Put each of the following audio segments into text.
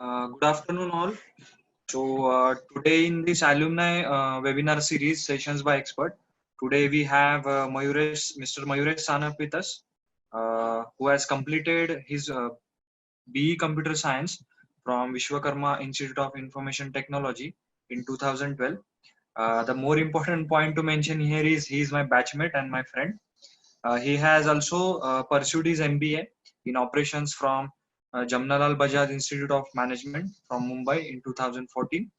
Good afternoon, all. Today in this alumni webinar series, Sessions by Expert, today we have Mr. Mayuresh Sanap with us, who has completed his BE Computer Science from Vishwakarma Institute of Information Technology in 2012. The more important point to mention here is he is my batchmate and my friend. He has also pursued his MBA in operations from Jamnalal Bajaj Institute of Management from Mumbai in 2014.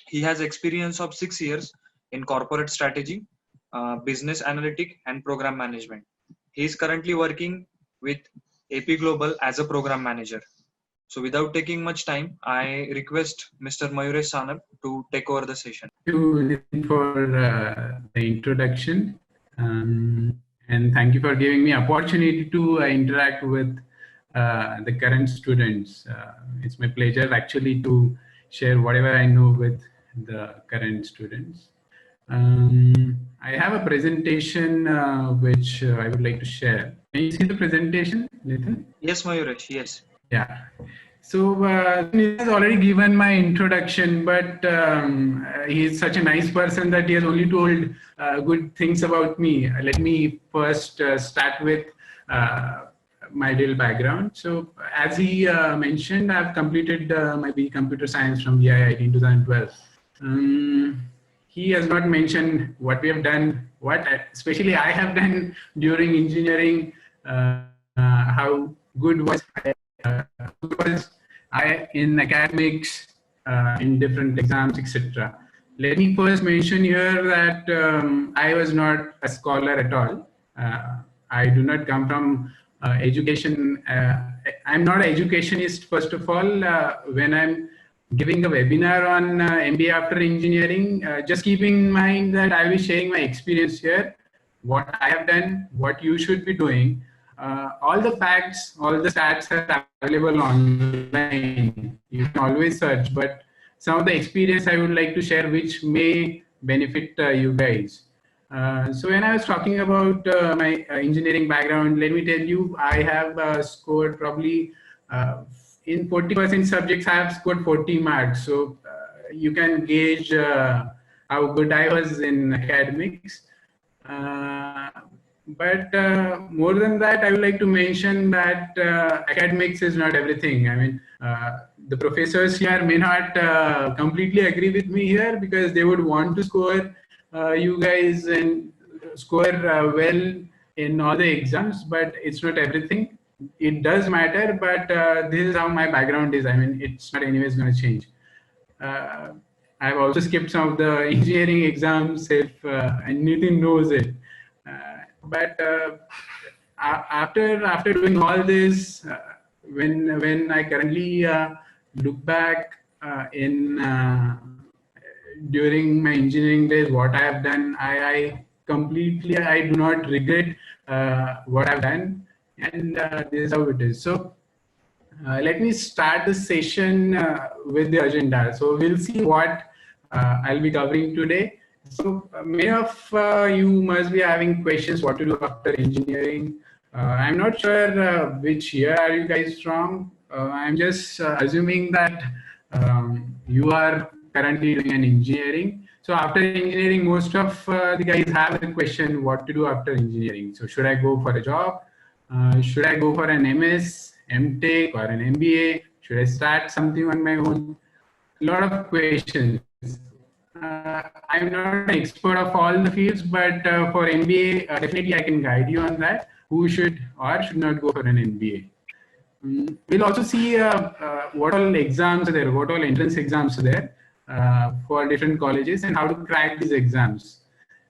He has experience of 6 years in corporate strategy, business analytic, and program management. He is currently working with AP Global as a program manager. So without taking much time, I request Mr. Mayuresh Sanap to take over the session. Thank you, Nitin, for the introduction. And thank you for giving me opportunity to interact with the current students. It's my pleasure actually to share whatever I know with the current students. I have a presentation which I would like to share. Can you see the presentation, Nitin? Yes, Mayuresh, yes. Yeah. So he has already given my introduction, but he's such a nice person that he has only told good things about me. Let me first start with my real background. So as he mentioned, I've completed my BE Computer Science from VIIT in 2012. He has not mentioned what we have done, what especially I have done during engineering, how good was I in academics, in different exams, etc. Let me first mention here that I was not a scholar at all. I do not come from education. I'm not an educationist, first of all. When I'm giving a webinar on MBA after engineering, just keep in mind that I will be sharing my experience here, what I have done, what you should be doing. All the facts, all the stats are available online. You can always search, but some of the experience I would like to share which may benefit you guys. So when I was talking about my engineering background, let me tell you, I have scored probably in 40% subjects, I have scored 40 marks. So you can gauge how good I was in academics. But more than that, I would like to mention that academics is not everything. I mean, the professors here may not completely agree with me here because they would want to score you guys and score well in all the exams, but it's not everything. It does matter, but this is how my background is. I mean, it's not anyways going to change. I've also skipped some of the engineering exams if anything knows it. But after doing all this, when I currently look back during my engineering days, what I have done, I do not regret what I've done, and this is how it is. So let me start the session with the agenda. So we'll see what I'll be covering today. So many of you must be having questions what to do after engineering. I'm not sure which year are you guys from. I'm just assuming that you are currently doing an engineering. So after engineering, most of the guys have a question what to do after engineering. So should I go for a job? Should I go for an MS, MTech or an MBA? Should I start something on my own? A lot of questions. I'm not an expert of all the fields, but for MBA, definitely I can guide you on that. Who should or should not go for an MBA? We'll also see what all exams are there, what all entrance exams are there for different colleges and how to crack these exams.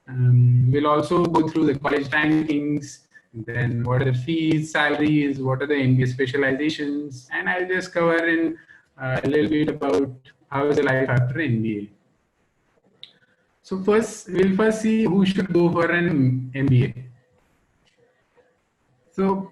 We'll also go through the college rankings, then what are the fees, salaries, what are the MBA specializations, and I'll just cover in a little bit about how is the life after MBA. So we'll first see who should go for an MBA. So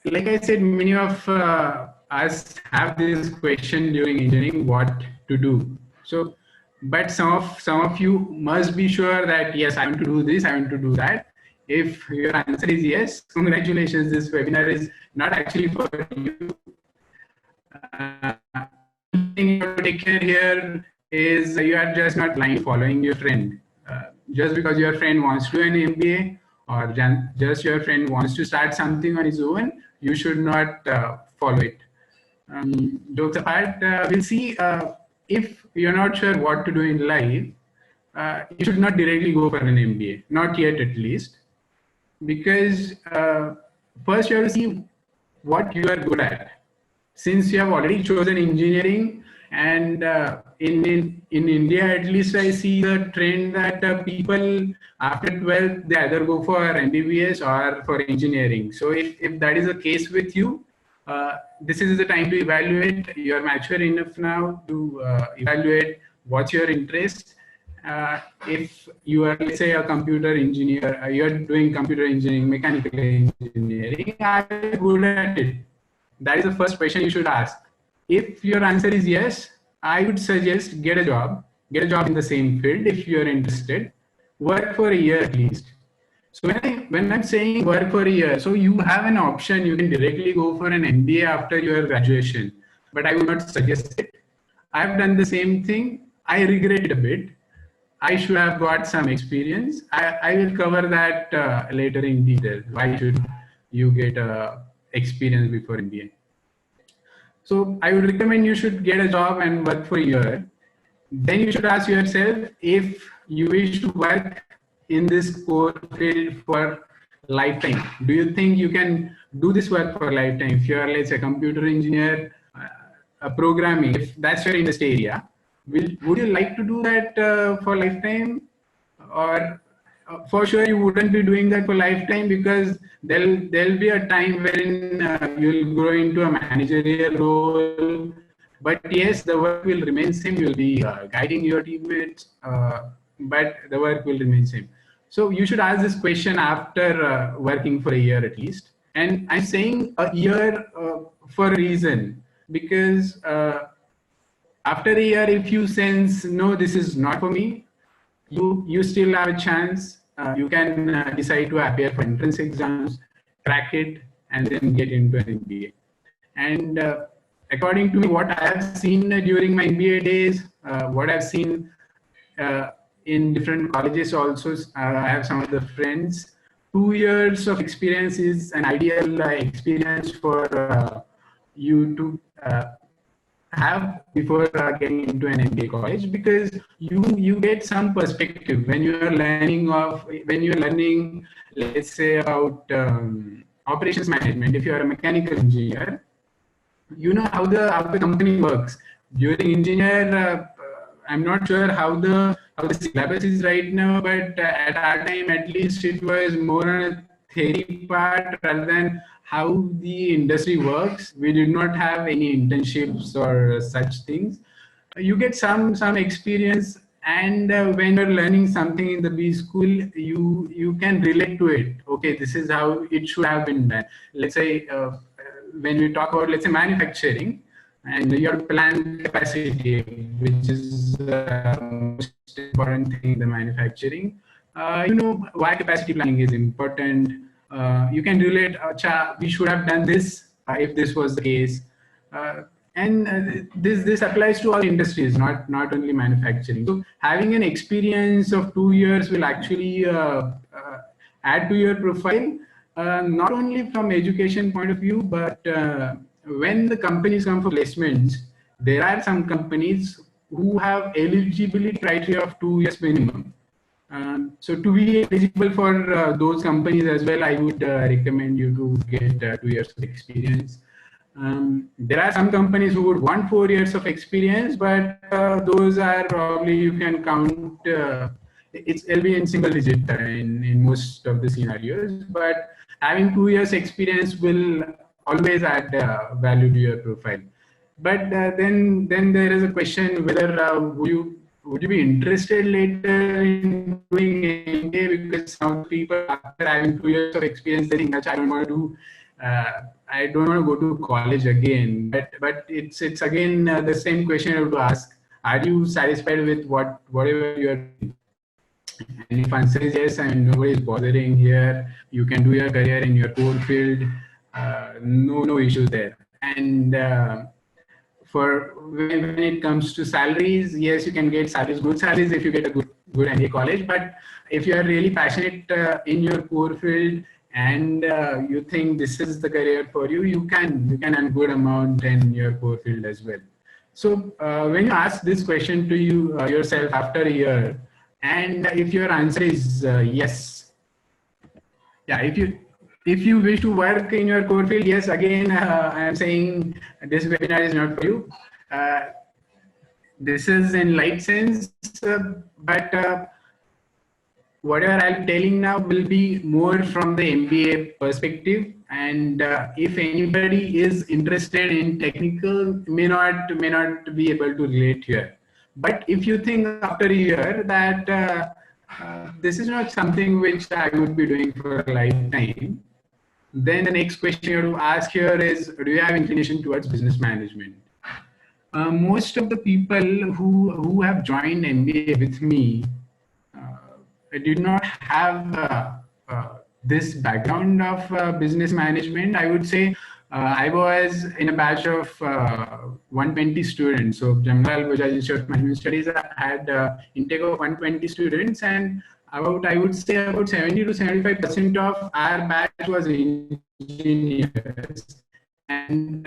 like I said, many of us have this question during engineering, what to do. So, but some of you must be sure that yes, I want to do this, I want to do that. If your answer is yes, congratulations, this webinar is not actually for you. thing you have to take care here is you are just not blindly following your friend. Just because your friend wants to do an MBA or just your friend wants to start something on his own, you should not follow it. Jokes apart, we'll see if you're not sure what to do in life, you should not directly go for an MBA, not yet at least, because first you have to see what you are good at. Since you have already chosen engineering, and in India at least, I see the trend that people after 12th they either go for MBBS or for engineering. So if that is the case with you, this is the time to evaluate. You are mature enough now to evaluate what's your interest. If you are, let's say, a computer engineer, you're doing computer engineering, mechanical engineering, I'm good at it. That is the first question you should ask. If your answer is yes, I would suggest get a job in the same field if you're interested. Work for a year at least. So when I'm saying work for a year, so you have an option. You can directly go for an MBA after your graduation, but I would not suggest it. I've done the same thing. I regret it a bit. I should have got some experience. I will cover that later in detail. Why should you get experience before MBA? So I would recommend you should get a job and work for a year. Then you should ask yourself if you wish to work in this core field for lifetime. Do you think you can do this work for a lifetime? If you are, let's say, a computer engineer, programming, if that's your interest area, would you like to do that for lifetime? Or for sure you wouldn't be doing that for lifetime, because there'll be a time when you'll grow into a managerial role. But yes, the work will remain same. You'll be guiding your teammates, but the work will remain same. So you should ask this question after working for a year at least. And I'm saying a year for a reason, because after a year, if you sense, no, this is not for me, you still have a chance. You can decide to appear for entrance exams, crack it, and then get into an MBA. And according to me, what I have seen during my MBA days, what I've seen in different colleges also, I have some of the friends, 2 years of experience is an ideal experience for you to have before getting into an MBA college, because you get some perspective when you are learning let's say about operations management. If you are a mechanical engineer, you know how the company works. During engineer, I'm not sure how the syllabus is right now, but at our time at least it was more on a theory part rather than how the industry works. We did not have any internships or such things. You get some experience, and when you're learning something in the B school, you can relate to it. Okay, this is how it should have been done. Let's say when we talk about, let's say, manufacturing, and your plant capacity, which is the most important thing in the manufacturing. You know why capacity planning is important. You can relate, we should have done this if this was the case. And this applies to all industries, not only manufacturing. So having an experience of 2 years will actually add to your profile, not only from education point of view, but when the companies come for placements, there are some companies who have eligibility criteria of 2 years minimum. So to be eligible for those companies as well, I would recommend you to get 2 years of experience. There are some companies who would want 4 years of experience, but those are probably, you can count, it'll be in single digit in most of the scenarios, but having 2 years experience will always add value to your profile. But then there is a question whether would you be interested later in doing MBA, because some people after having 2 years of experience they think that I don't want to go to college again. But it's again the same question you have to ask: are you satisfied with whatever you are doing? And if answer is yes, and nobody is bothering here, you can do your career in your core field. No issues there. And for when it comes to salaries, yes, you can get salaries, good salaries if you get a good MBA college. But if you are really passionate in your core field and you think this is the career for you, you can earn good amount in your core field as well. So when you ask this question to you yourself after a year, and if your answer is yes, yeah, if you wish to work in your core field, yes, again, I am saying this webinar is not for you. This is in light sense, but whatever I'm telling now will be more from the MBA perspective. And if anybody is interested in technical, may not be able to relate here. But if you think after a year that this is not something which I would be doing for a lifetime, then the next question you have to ask here is, do you have inclination towards business management? Most of the people who have joined MBA with me did not have this background of business management. I would say I was in a batch of 120 students. So Jamnalal Bajaj Institute of Management Studies had intake of 120 students, and I would say about 70 to 75% of our batch was engineers, and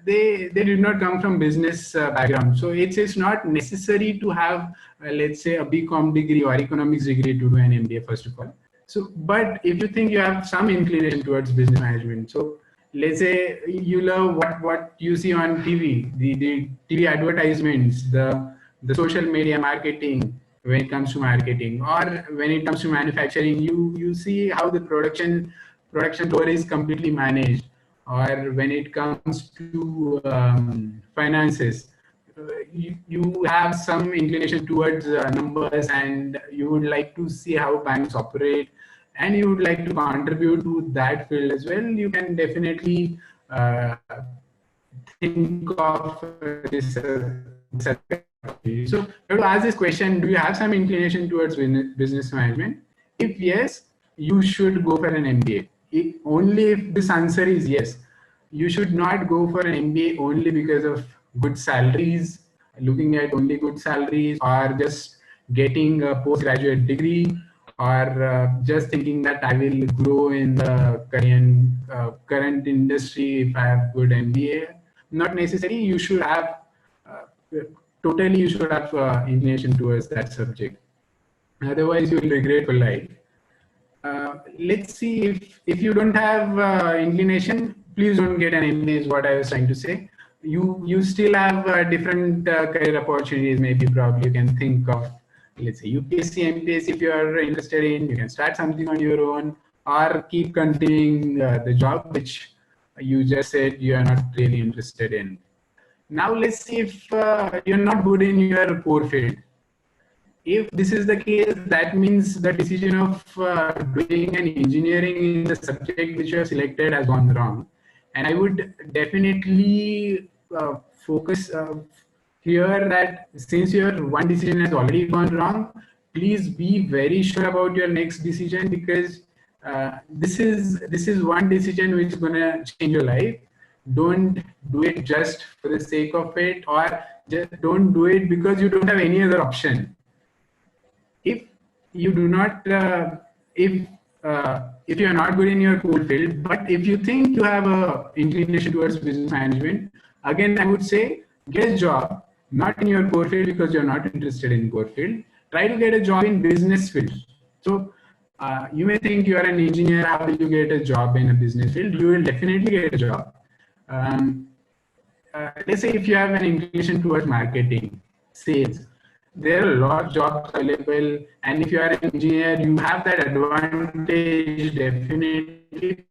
they did not come from business background. So it's not necessary to have let's say a BCom degree or economics degree to do an MBA, first of all. So but if you think you have some inclination towards business management, so let's say you love what you see on TV, the TV advertisements, the social media marketing, when it comes to marketing, or when it comes to manufacturing, you see how the production floor is completely managed, or when it comes to finances, you have some inclination towards numbers, and you would like to see how banks operate, and you would like to contribute to that field as well. You can definitely think of this. So you have to ask this question: do you have some inclination towards business management? If yes, you should go for an MBA. Only if this answer is yes. You should not go for an MBA only because of good salaries, looking at only good salaries, or just getting a postgraduate degree, or just thinking that I will grow in the current industry if I have good MBA. Not necessary. You should have totally. You should have inclination towards that subject. Otherwise, you will regret for life. Let's see if you don't have inclination, please don't get an MBA is what I was trying to say. You still have different career opportunities. Maybe probably you can think of, let's say, UPSC, MPSC. If you are interested in, you can start something on your own, or keep continuing the job which you just said you are not really interested in. Now let's see if you're not good in your core field. If this is the case, that means the decision of doing an engineering in the subject which you have selected has gone wrong. And I would definitely focus here that since your one decision has already gone wrong, please be very sure about your next decision, because this is one decision which is gonna change your life. Don't do it just for the sake of it, or just don't do it because you don't have any other option. If you do not, if you are not good in your core field, but if you think you have a inclination towards business management, again I would say get a job not in your core field because you're not interested in core field. Try to get a job in business field. So you may think you are an engineer, how will you get a job in a business field? You will definitely get a job. Let's say if you have an inclination towards marketing, sales, there are a lot of jobs available, and if you are an engineer, you have that advantage definitely.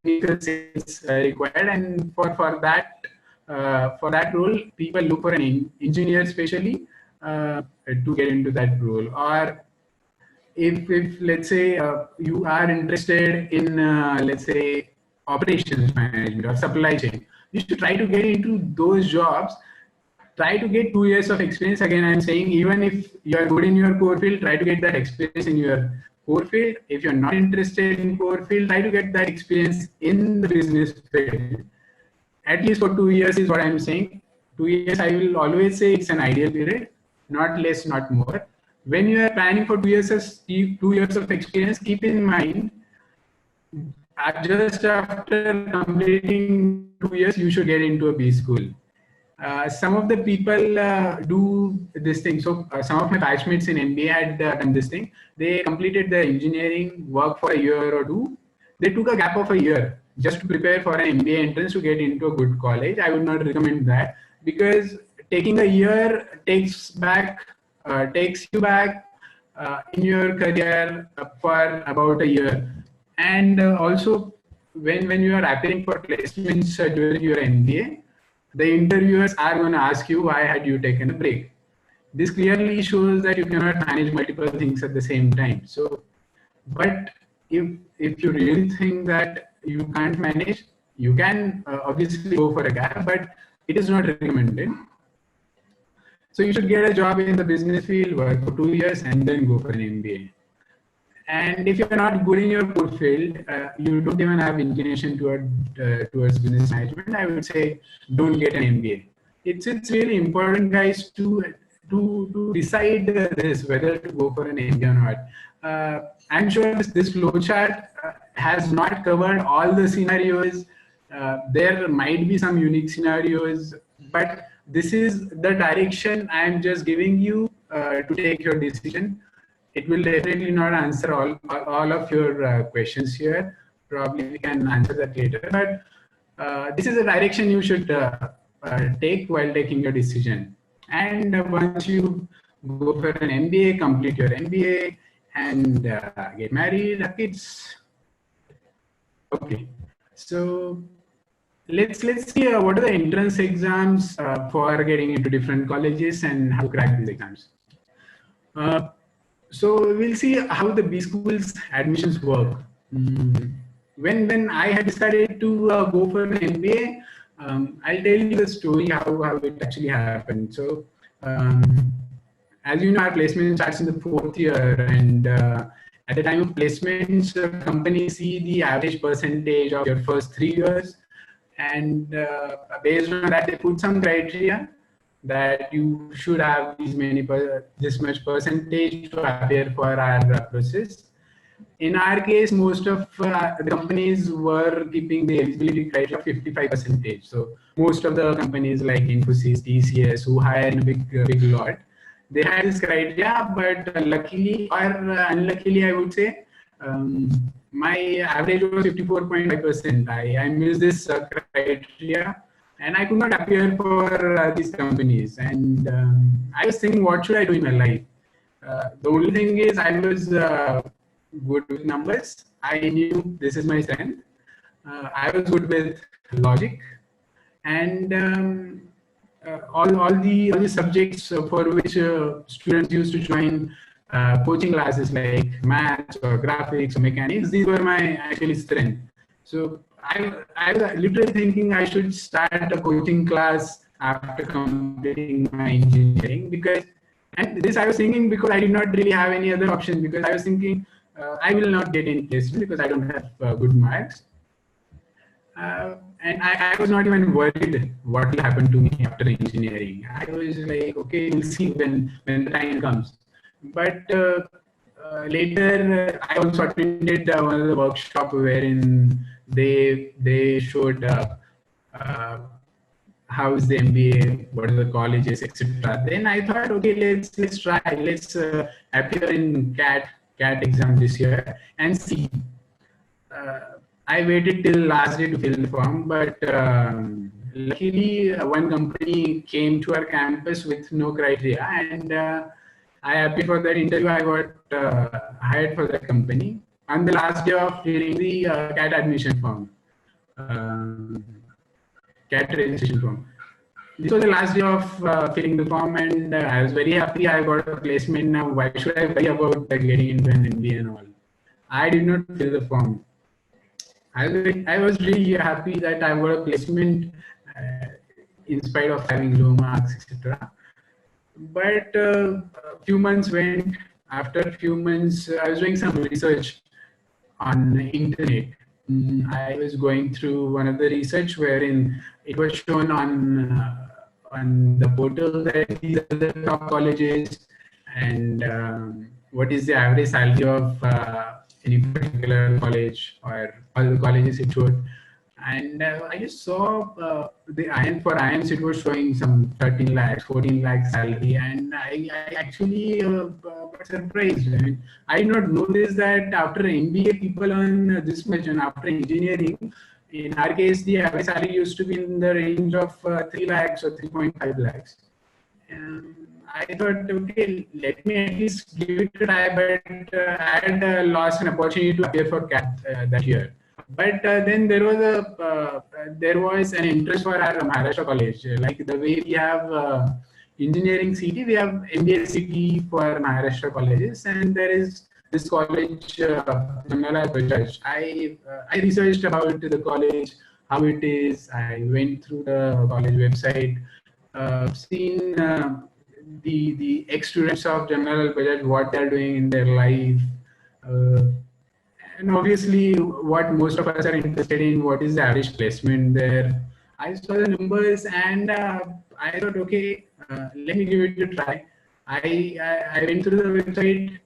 Sales required, and for that role, people look for an engineer especially to get into that role. Or if let's say you are interested in let's say operations management or supply chain, you should try to get into those jobs. Try to get 2 years of experience. Again, I'm saying even if you are good in your core field, try to get that experience in your core field. If you're not interested in core field, try to get that experience in the business field. at least for 2 years is what I'm saying. 2 years, I will always say it's an ideal period, not less, not more. When you are planning for 2 years, 2 years of experience, keep in mind, just after completing 2 years, you should get into a B school. Some of the people do this thing. So some of my batchmates in MBA had done this thing. They completed the engineering work for a year or two. They took a gap of a year just to prepare for an MBA entrance to get into a good college. I would not recommend that, because taking a year takes you back in your career for about a year. And also, when you are applying for placements during your MBA, the interviewers are going to ask you, why had you taken a break? This clearly shows that you cannot manage multiple things at the same time. So, but if you really think that you can't manage, you can obviously go for a gap, but it is not recommended. So you should get a job in the business field, work for 2 years, and then go for an MBA. And if you're not good in your core field, you don't even have inclination towards business management, I would say don't get an MBA. It's really important, guys, to decide this, whether to go for an MBA or not. I'm sure this flowchart has not covered all the scenarios. There might be some unique scenarios, but this is the direction I'm just giving you to take your decision. It will definitely not answer all of your questions here. Probably we can answer that later. But this is the direction you should take while taking your decision. And once you go for an MBA, complete your MBA, and get married, have kids. Okay, so let's see what are the entrance exams for getting into different colleges and how to crack these exams. So we'll see how the B schools admissions work. When I had decided to go for an MBA, I'll tell you the story how it actually happened. So as you know, our placement starts in the 4th year, and at the time of placements, companies see the average percentage of your first 3 years, and based on that, they put some criteria that you should have this much percentage to appear for our process. In our case, most of the companies were keeping the eligibility criteria of 55%. So most of the companies like Infosys, TCS, who hire in a big lot, they had this criteria, but luckily or unluckily, I would say, my average was 54.5%. I missed this criteria, and I could not appear for these companies. And I was thinking, what should I do in my life? The only thing is, I was good with numbers. I knew this is my strength. I was good with logic, and all the subjects for which students used to join coaching classes like maths or graphics or mechanics, these were my actually strength. So I was literally thinking I should start a coaching class after completing my engineering, and this I was thinking because I did not really have any other option, because I was thinking I will not get any placement because I don't have good marks. And I was not even worried what will happen to me after engineering. I was like, okay, we'll see when the time comes. But later, I also attended one of the workshop wherein they showed how is the MBA, what are the colleges, etc. Then I thought, okay, let's try, let's appear in CAT exam this year and see. I waited till last day to fill the form, but luckily one company came to our campus with no criteria, and I applied for that interview. I got hired for that company on the last day of filling the CAT admission form, CAT registration form. This was the last day of filling the form, and I was very happy. I got a placement now. Why should I worry about getting into an MBA and all? I did not fill the form. I was really happy that I got a placement in spite of having low marks, etc. But a few months went. After a few months, I was doing some research on the internet. I was going through one of the research wherein it was shown on the portal that these are the top colleges and what is the average salary of any particular college or all the colleges it showed. And I just saw the IIMs for IIMs, it was showing some 13 lakhs, 14 lakhs salary. And I actually got surprised. I mean, I did not know this that after MBA people earn this much, and after engineering, in our case, the average salary used to be in the range of 3 lakhs or 3.5 lakhs. I thought, okay, let me at least give it a try, but I had lost an opportunity to appear for CAT that year. But then there was an interest for our Maharashtra college. Like the way we have engineering city, we have MBA city for Maharashtra colleges, and there is this college, Jamnalal Bajaj. I researched about the college, how it is. I went through the college website, seen the ex-students of Jamnalal Bajaj, what they're doing in their life. And obviously, what most of us are interested in, what is the average placement there. I saw the numbers and I thought, okay, let me give it a try. I went through the website,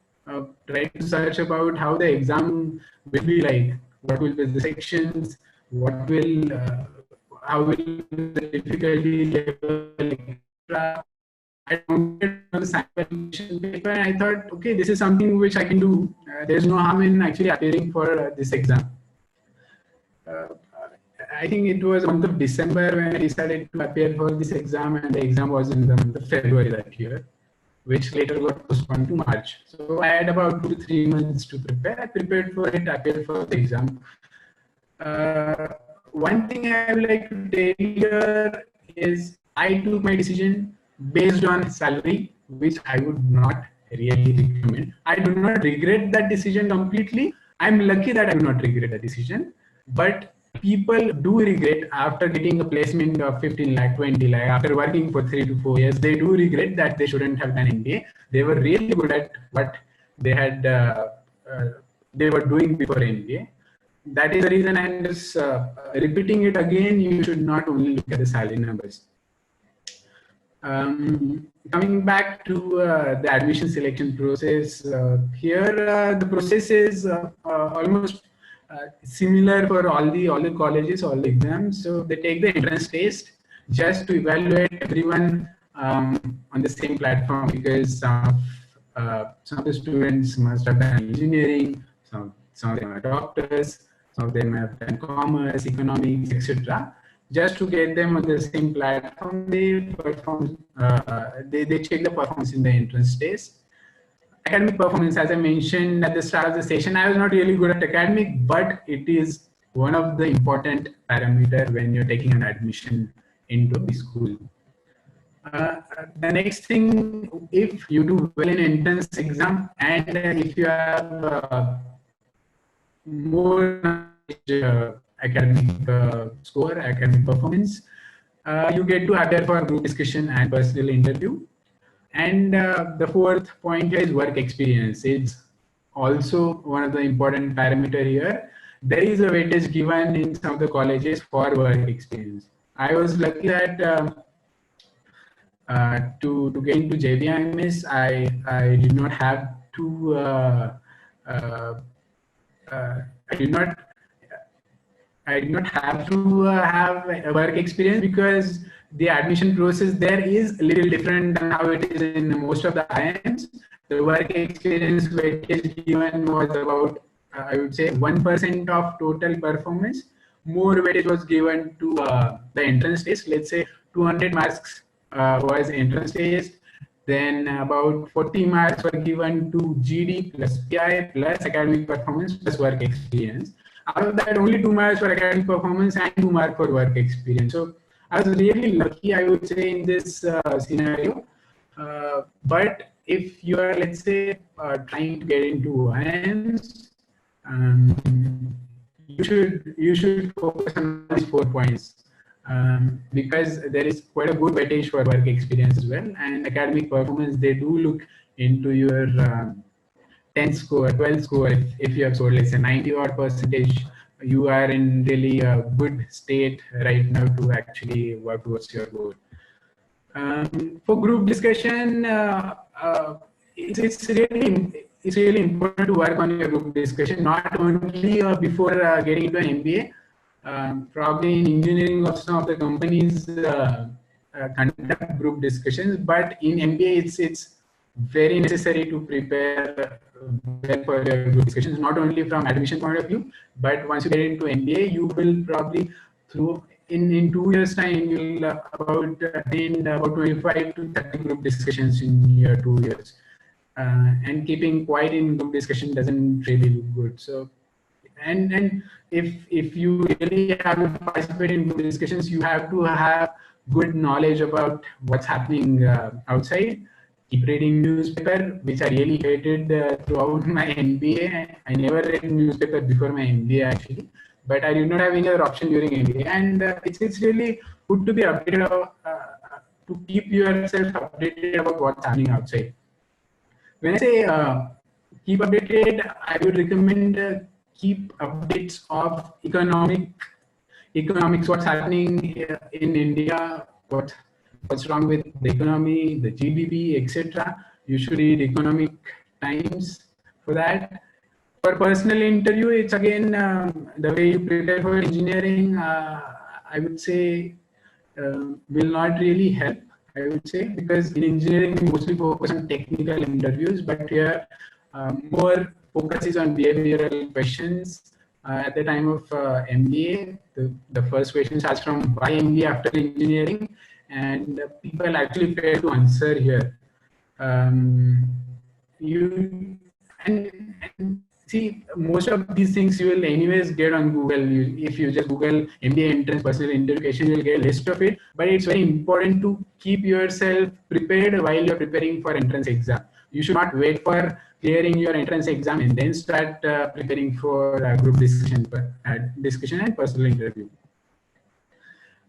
tried to search about how the exam will be like, what will be the sections, what will, how will the difficulty level, I wanted on the sample question paper, and I thought, okay, this is something which I can do. There's no harm in actually appearing for this exam. I think it was month of December when I decided to appear for this exam, and the exam was in the month of February that year, which later got postponed to March. So I had about 2 to 3 months to prepare. I prepared for it, appeared for the exam. One thing I would like to tell here is I took my decision based on salary, which I would not really recommend. I do not regret that decision completely. I'm lucky that I do not regret the decision, but people do regret after getting a placement of 15 lakh, 20 lakh, after working for 3 to 4 years, they do regret that they shouldn't have done MBA. They were really good at what they had, they were doing before MBA. That is the reason I'm just repeating it again. You should not only look at the salary numbers. Coming back to the admission selection process, here the process is almost similar for all the colleges, all the exams. So they take the entrance test just to evaluate everyone on the same platform, because some of the students must have done engineering, some of them are doctors, some of them have done commerce, economics, etc. Just to get them on the same platform, they perform. They check the performance in the entrance test. Academic performance, as I mentioned at the start of the session, I was not really good at academic, but it is one of the important parameters when you're taking an admission into the school. The next thing, if you do well in entrance exam and if you have more academic score, academic performance, you get to appear for group discussion and personal interview. And the fourth point is work experience. It's also one of the important parameter here. There is a weightage given in some of the colleges for work experience. I was lucky that to get into JVMS, I did not have to I did not have to have a work experience, because the admission process there is a little different than how it is in most of the IIMs. The work experience weightage given was about, I would say, 1% of total performance. More weightage was given to the entrance test. Let's say 200 marks was entrance test. Then about 40 marks were given to GD plus PI plus academic performance plus work experience. Out of that, only 2 marks for academic performance and 2 marks for work experience. So I was really lucky, I would say, in this scenario. But if you are, let's say, trying to get into IIMs, you should focus on these 4 points, because there is quite a good weightage for work experience as well, and academic performance. They do look into your 10 score, 12 score. If you have scored, let's say, 90 odd percentage you are in really a good state right now to actually work towards your goal. For group discussion, it's really important to work on your group discussion, not only before getting into an MBA. Probably in engineering, also some of the companies conduct group discussions, but in MBA, it's very necessary to prepare well for your group discussions, not only from admission point of view, but once you get into MBA, you will probably through in 2 years time you'll attend about 25 to 30 group discussions in your 2 years, and keeping quiet in group discussion doesn't really look good. So and if you really have to participate in group discussions, you have to have good knowledge about what's happening outside. Keep reading newspaper, which I really hated throughout my MBA. I never read newspaper before my MBA actually, but I did not have any other option during MBA. And it's really good to be updated to keep yourself updated about what's happening outside. When I say keep updated, I would recommend keep updates of economics, what's happening in India, what's wrong with the economy, the GDP, etc. You should read Economic Times for that. For personal interview, it's again the way you prepare for engineering. I would say will not really help. I would say because in engineering we mostly focus on technical interviews, but here more focus is on behavioral questions. At the time of MBA, the first question starts from why MBA after engineering, and people actually fail to answer here. And see, most of these things you will anyways get on Google. If you just Google MBA entrance personal interview, you'll get a list of it. But it's very important to keep yourself prepared while you're preparing for entrance exam. You should not wait for clearing your entrance exam and then start preparing for group discussion and personal interview.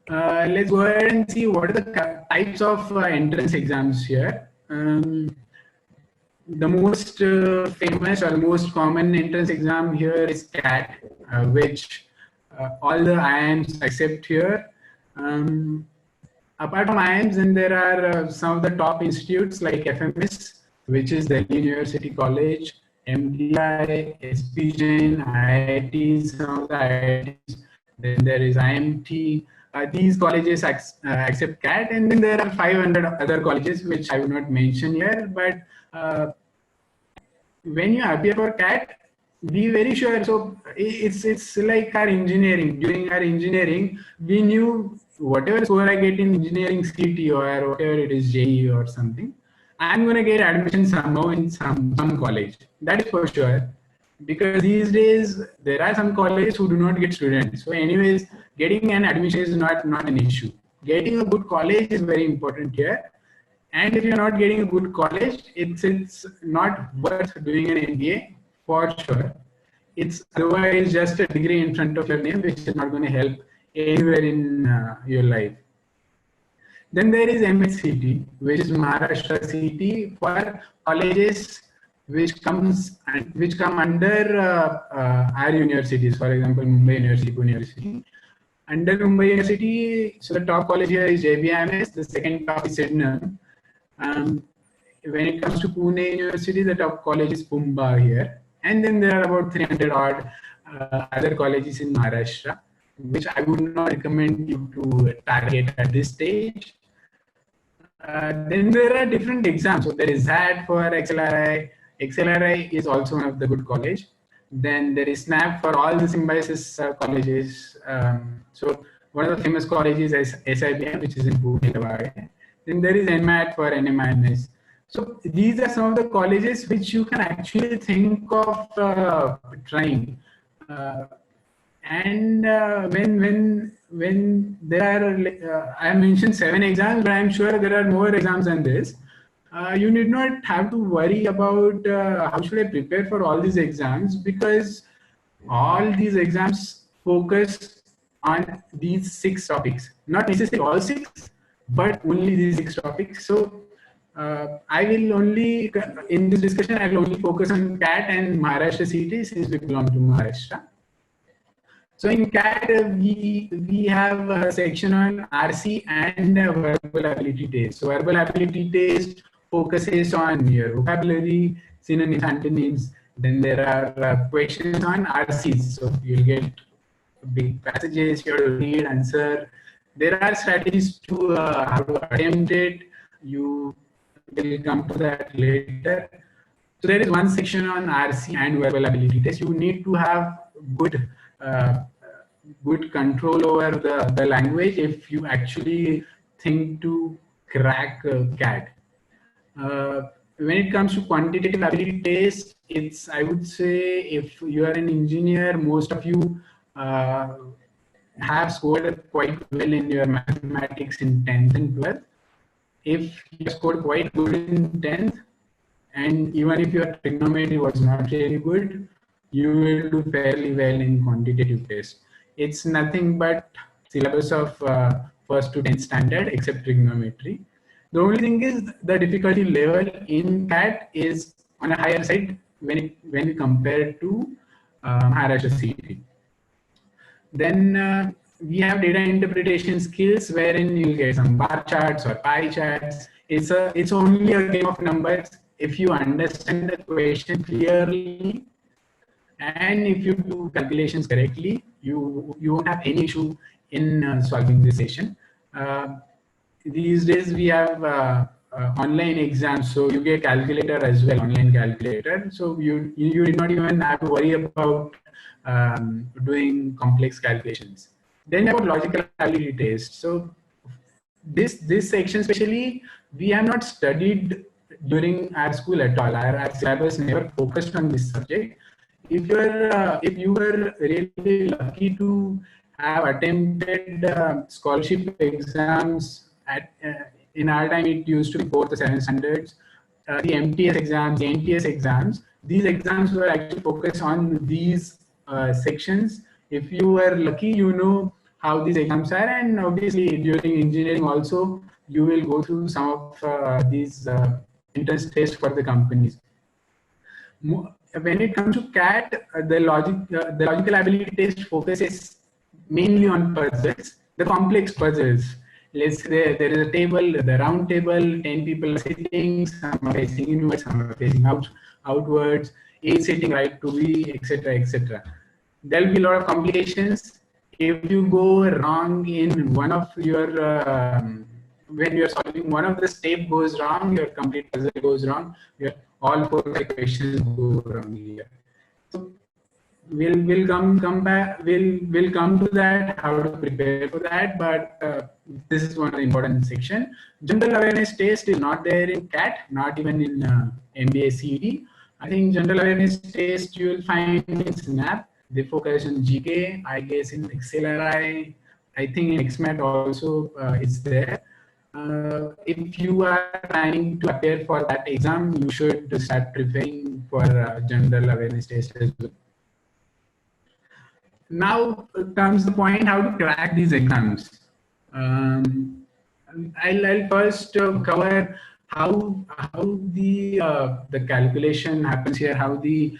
Let's go ahead and see what are the types of entrance exams here. The most famous or most common entrance exam here is CAT, which all the IIMs accept here. Apart from IIMs, then there are some of the top institutes like FMS, which is Delhi University College, MDI, SP Jain, IITs, some of the IITs. Then there is IMT. These colleges accept CAT, and then there are 500 other colleges which I will not mention here. But when you appear for CAT, be very sure. So it's like our engineering. During our engineering, we knew whatever score I get in engineering CT or whatever it is, JEE or something, I'm going to get admission somehow in some college. That is for sure. Because these days, there are some colleges who do not get students. So anyways, getting an admission is not an issue. Getting a good college is very important here. And if you're not getting a good college, it's not worth doing an MBA for sure. It's otherwise just a degree in front of your name, which is not going to help anywhere in your life. Then there is MHCT, which is Maharashtra CT for colleges which come under our universities. For example, Mumbai University, Pune University. Under Mumbai University, so the top college here is JBIMS. The second top is Sydenham. When it comes to Pune University, the top college is Pumba here. And then there are about 300 odd other colleges in Maharashtra, which I would not recommend you to target at this stage. Then there are different exams. So there is ZAT for XLRI. XLRI is also one of the good college. Then there is SNAP for all the symbiosis colleges. So one of the famous colleges is SIBM, which is in Pune. Then there is NMAT for NMIMS. So these are some of the colleges which you can actually think of trying. And when there are, I mentioned 7 exams, but I'm sure there are more exams than this. You need not have to worry about how should I prepare for all these exams, because all these exams focus on these 6 topics. Not necessarily all 6, but only these 6 topics. So I will only, in this discussion, I will only focus on CAT and Maharashtra CT since we belong to Maharashtra. So in CAT, we have a section on RC and verbal ability test. So verbal ability test focuses on your vocabulary, synonyms, antonyms. Then there are questions on RCs. So you'll get big passages, you have to read, answer. There are strategies to how to attempt it. You will come to that later. So there is one section on RC and verbal ability test. You need to have good uh, good control over the language if you actually think to crack CAT. When it comes to quantitative ability test, it's, I would say, if you are an engineer, most of you have scored quite well in your mathematics in 10th and 12th. If you scored quite good in 10th, and even if your trigonometry was not really good, you will do fairly well in quantitative test. It's nothing but syllabus of first to 10th standard except trigonometry. The only thing is the difficulty level in CAT is on a higher side when you compare it to Maharashtra CET. Then we have data interpretation skills wherein you'll get some bar charts or pie charts. It's only a game of numbers. If you understand the question clearly and if you do calculations correctly, you won't have any issue in solving this session. These days we have online exams, so you get calculator as well, online calculator. So you did not even have to worry about doing complex calculations. Then about logical ability test. So this section especially we have not studied during our school at all. Our syllabus never focused on this subject. If you were really lucky to have attempted scholarship exams at in our time, it used to be 4th or 7th standards. The MTS exams, the NTS exams, these exams were actually focused on these sections. If you were lucky, you know how these exams are, and obviously during engineering also, you will go through some of these entrance tests for the companies. When it comes to CAT, the logical ability test focuses mainly on puzzles, the complex puzzles. Let's say there is a table, the round table, 10 people are sitting, some are facing inwards, some are facing outwards, A is sitting right to B, etc., etc. There will be a lot of complications. If you go wrong in one of your, when you're solving one of the step goes wrong, your complete puzzle goes wrong, all 4 questions go wrong here. So we'll come back. We'll come to that, how to prepare for that. But this is one of the important section. General awareness test is not there in CAT, not even in MBA CET. I think general awareness test you will find in SNAP. They focus on GK. I guess in XLRI, I think in XMAT also it's there. If you are planning to appear for that exam, you should start preparing for general awareness test as well. Now comes the point how to crack these exams. I'll first cover how the calculation happens here, how the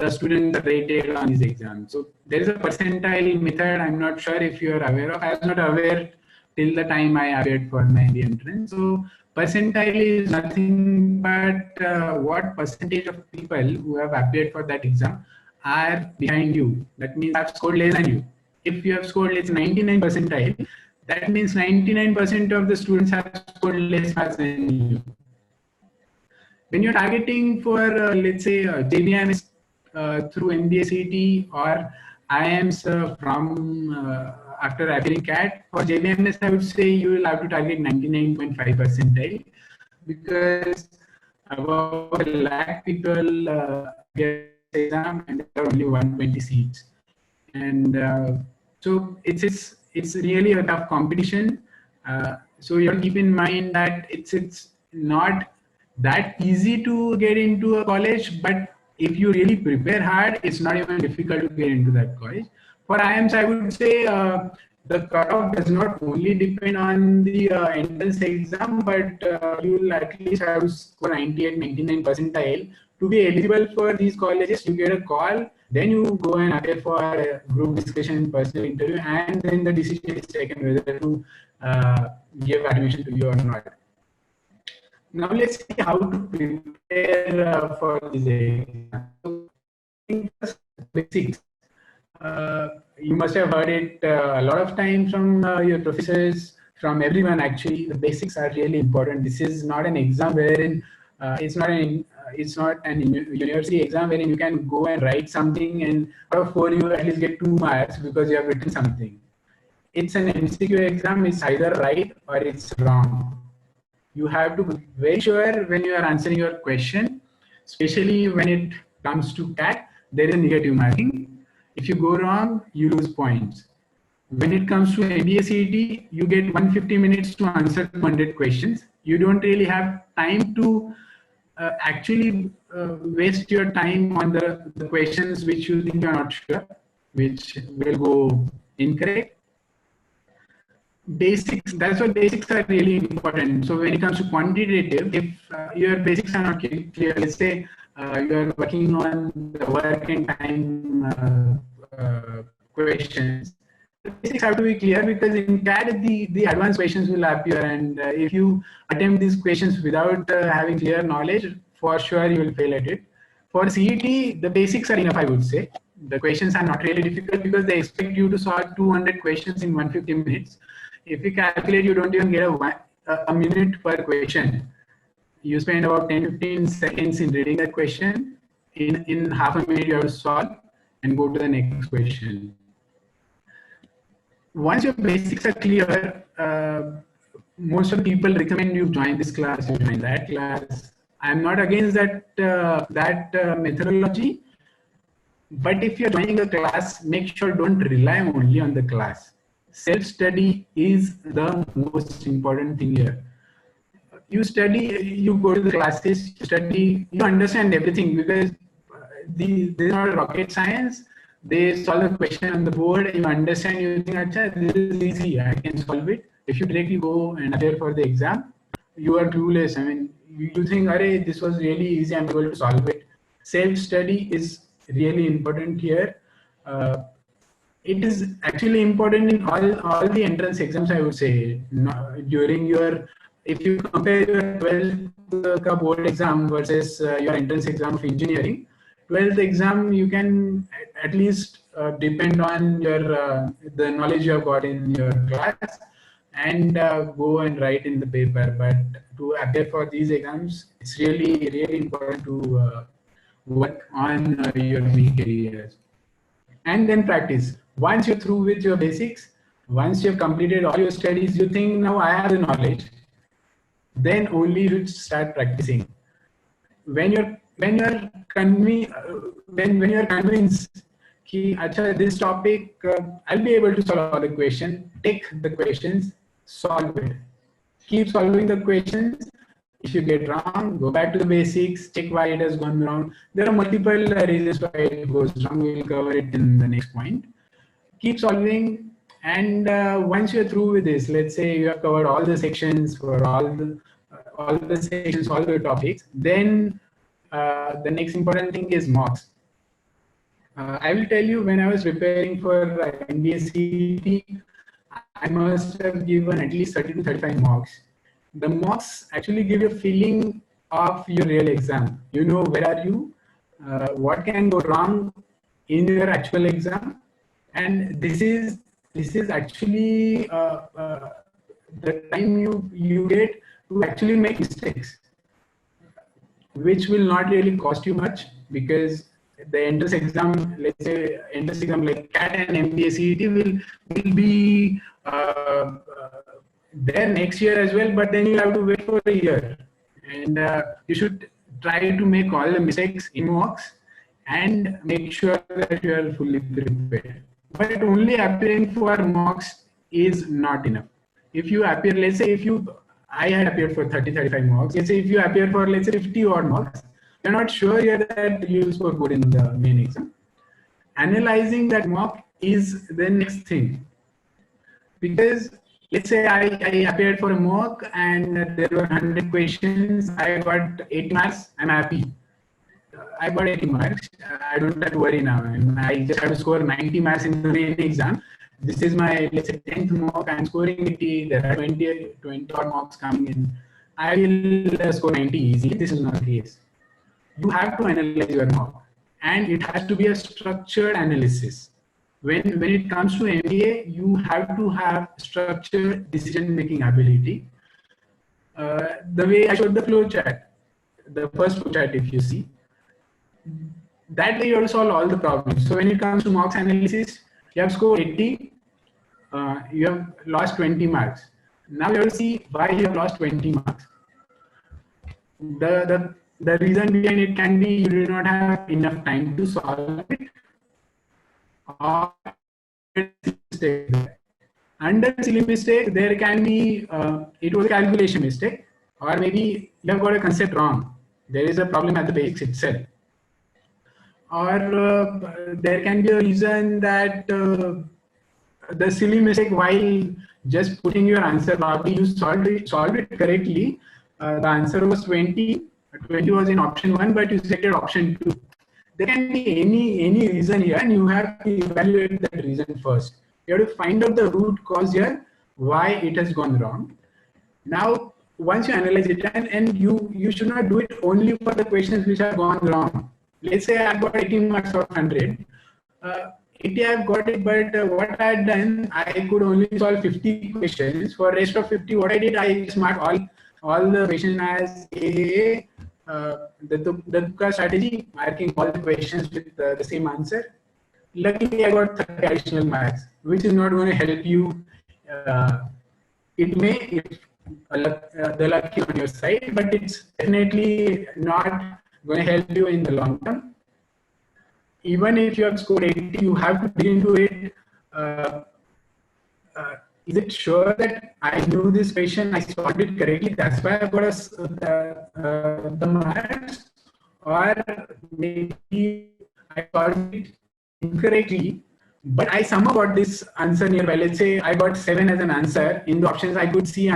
students are rated on these exams. So there is a percentile method. I'm not sure if you are aware of. I was not aware till the time I appeared for my entrance. So percentile is nothing but what percentage of people who have appeared for that exam are behind you. That means I've scored less than you. If you have scored, let's 99 percentile, that means 99% of the students have scored less marks than you. When you're targeting for, let's say, JBMS through MBA CET or IIMs from after appearing CAT, for JBMS, I would say you will have to target 99.5 percentile because about 1 lakh people get exam and there are only 120 seats, and so it's really a tough competition. So you have to keep in mind that it's not that easy to get into a college, but if you really prepare hard, it's not even difficult to get into that college. For IIMs, I would say the cutoff does not only depend on the entrance exam, but you will at least have to score 98, 99 percentile to be eligible for these colleges, you get a call, then you go and appear for a group discussion, personal interview, and then the decision is taken whether to give admission to you or not. Now let's see how to prepare for these exams. Basics. You must have heard it a lot of times from your professors, from everyone. Actually, the basics are really important. This is not an exam wherein it's not an university exam wherein you can go and write something and out of 4 you at least get 2 marks because you have written something. It's an MCQ exam. It's either right or it's wrong. You have to be very sure when you are answering your question, especially when it comes to CAT, there is a negative marking. If you go wrong, you lose points. When it comes to MBA CET, you get 150 minutes to answer 200 questions. You don't really have time to actually waste your time on the questions which you think you're not sure, which will go incorrect. Basics, that's why basics are really important. So when it comes to quantitative, if your basics are not clear, let's say you're working on the work and time questions, the basics have to be clear because in CAT, the advanced questions will appear, and if you attempt these questions without having clear knowledge, for sure you will fail at it. For CET, the basics are enough, I would say. The questions are not really difficult because they expect you to solve 200 questions in 150 minutes. If you calculate, you don't even get a minute per question. You spend about 10-15 seconds in reading that question. In half a minute, you have to solve and go to the next question. Once your basics are clear, most of the people recommend you join this class, you join that class. I'm not against that methodology, but if you're joining a class, make sure don't rely only on the class. Self-study is the most important thing here. You study, you go to the classes, you study, you understand everything because this is not rocket science. They solve a question on the board, you understand, you think, Acha, this is easy, I can solve it. If you directly go and appear for the exam, you are clueless. I mean, you think, Arey, this was really easy, I'm able to solve it. Self-study is really important here. It is actually important in all the entrance exams, I would say. During your, if you compare your 12th board exam versus your entrance exam of engineering, 12th exam, you can at least depend on your the knowledge you have got in your class and go and write in the paper. But to appear for these exams, it's really, really important to work on your weak areas. And then practice. Once you're through with your basics, once you've completed all your studies, you think, now I have the knowledge, then only you start practicing. When you're convinced कि अच्छा, this topic I'll be able to solve all the questions, take the questions, solve it, keep solving the questions. If you get wrong, go back to the basics, check why it has gone wrong. There are multiple reasons why it goes wrong. We'll cover it in the next point. Keep solving, and once you're through with this, let's say you have covered all the sections for all the sections, all the topics, then the next important thing is mocks. I will tell you, when I was preparing for MBA CET, I must have given at least 30 to 35 mocks. The mocks actually give you a feeling of your real exam. You know, where are you, what can go wrong in your actual exam, and this is actually the time you get to actually make mistakes, which will not really cost you much because the entrance exam, let's say entrance exam like CAT and MBA CET will be there next year as well, but then you have to wait for a year, and you should try to make all the mistakes in mocks and make sure that you are fully prepared. But only appearing for mocks is not enough. If you appear, let's say I had appeared for 30-35 mocks. Let's say if you appear for, let's say, 50 odd mocks, you're not sure yet that you will score good in the main exam. Analyzing that mock is the next thing, because let's say I appeared for a mock and there were 100 questions, I got 8 marks, I'm happy. I got 80 marks. I don't have to worry now. And I just have to score 90 marks in the main exam. This is my, let's say, 10th mock. I'm scoring 80. There are 20 odd mocks coming in. I will score 90 easily. This is not the case. You have to analyze your mock, and it has to be a structured analysis. When it comes to MBA, you have to have structured decision-making ability. The way I showed the flow chart, the first flow chart, if you see, that way you have to solve all the problems. So when it comes to mocks analysis, you have scored 80, you have lost 20 marks. Now you have to see why you have lost 20 marks. The reason behind it can be you did not have enough time to solve it, or mistake. Under silly mistake, there can be it was a calculation mistake, or maybe you have got a concept wrong. There is a problem at the basics itself, or there can be a reason that the silly mistake while just putting your answer, probably you solved it correctly. The answer was 20. 20 was in option 1, but you selected option 2. There can be any reason here, and you have to evaluate that reason first. You have to find out the root cause here, why it has gone wrong. Now, once you analyze it, and you should not do it only for the questions which have gone wrong. Let's say I've got 80 marks out of 100. 80 I've got it, but what I had done, I could only solve 50 questions. For rest of 50, what I did, I just marked all the questions as A. The Tuka strategy, marking all the questions with the same answer. Luckily, I got 30 additional marks, which is not going to help you. It may, if the luck is on your side, but it's definitely not going to help you in the long term. Even if you have scored 80, you have to dig into it. Is it sure that I knew this question, I solved it correctly, that's why I got the marks? Or maybe I solved it incorrectly, but I somehow got this answer nearby. Let's say I got 7 as an answer. In the options, I could see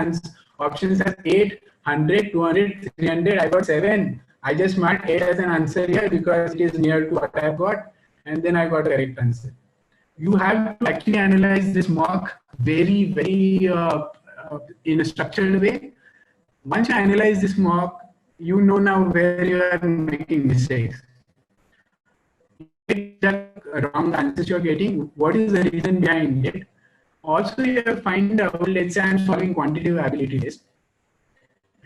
options as 8, 100, 200, 300. I got 7. I just marked 8 as an answer here because it is near to what I have got, and then I got the correct answer. You have to actually analyze this mock very, very in a structured way. Once you analyze this mock, you know now where you are making mistakes. The wrong answers you're getting, what is the reason behind it? Also, you have to find out, let's say I'm solving quantitative ability test.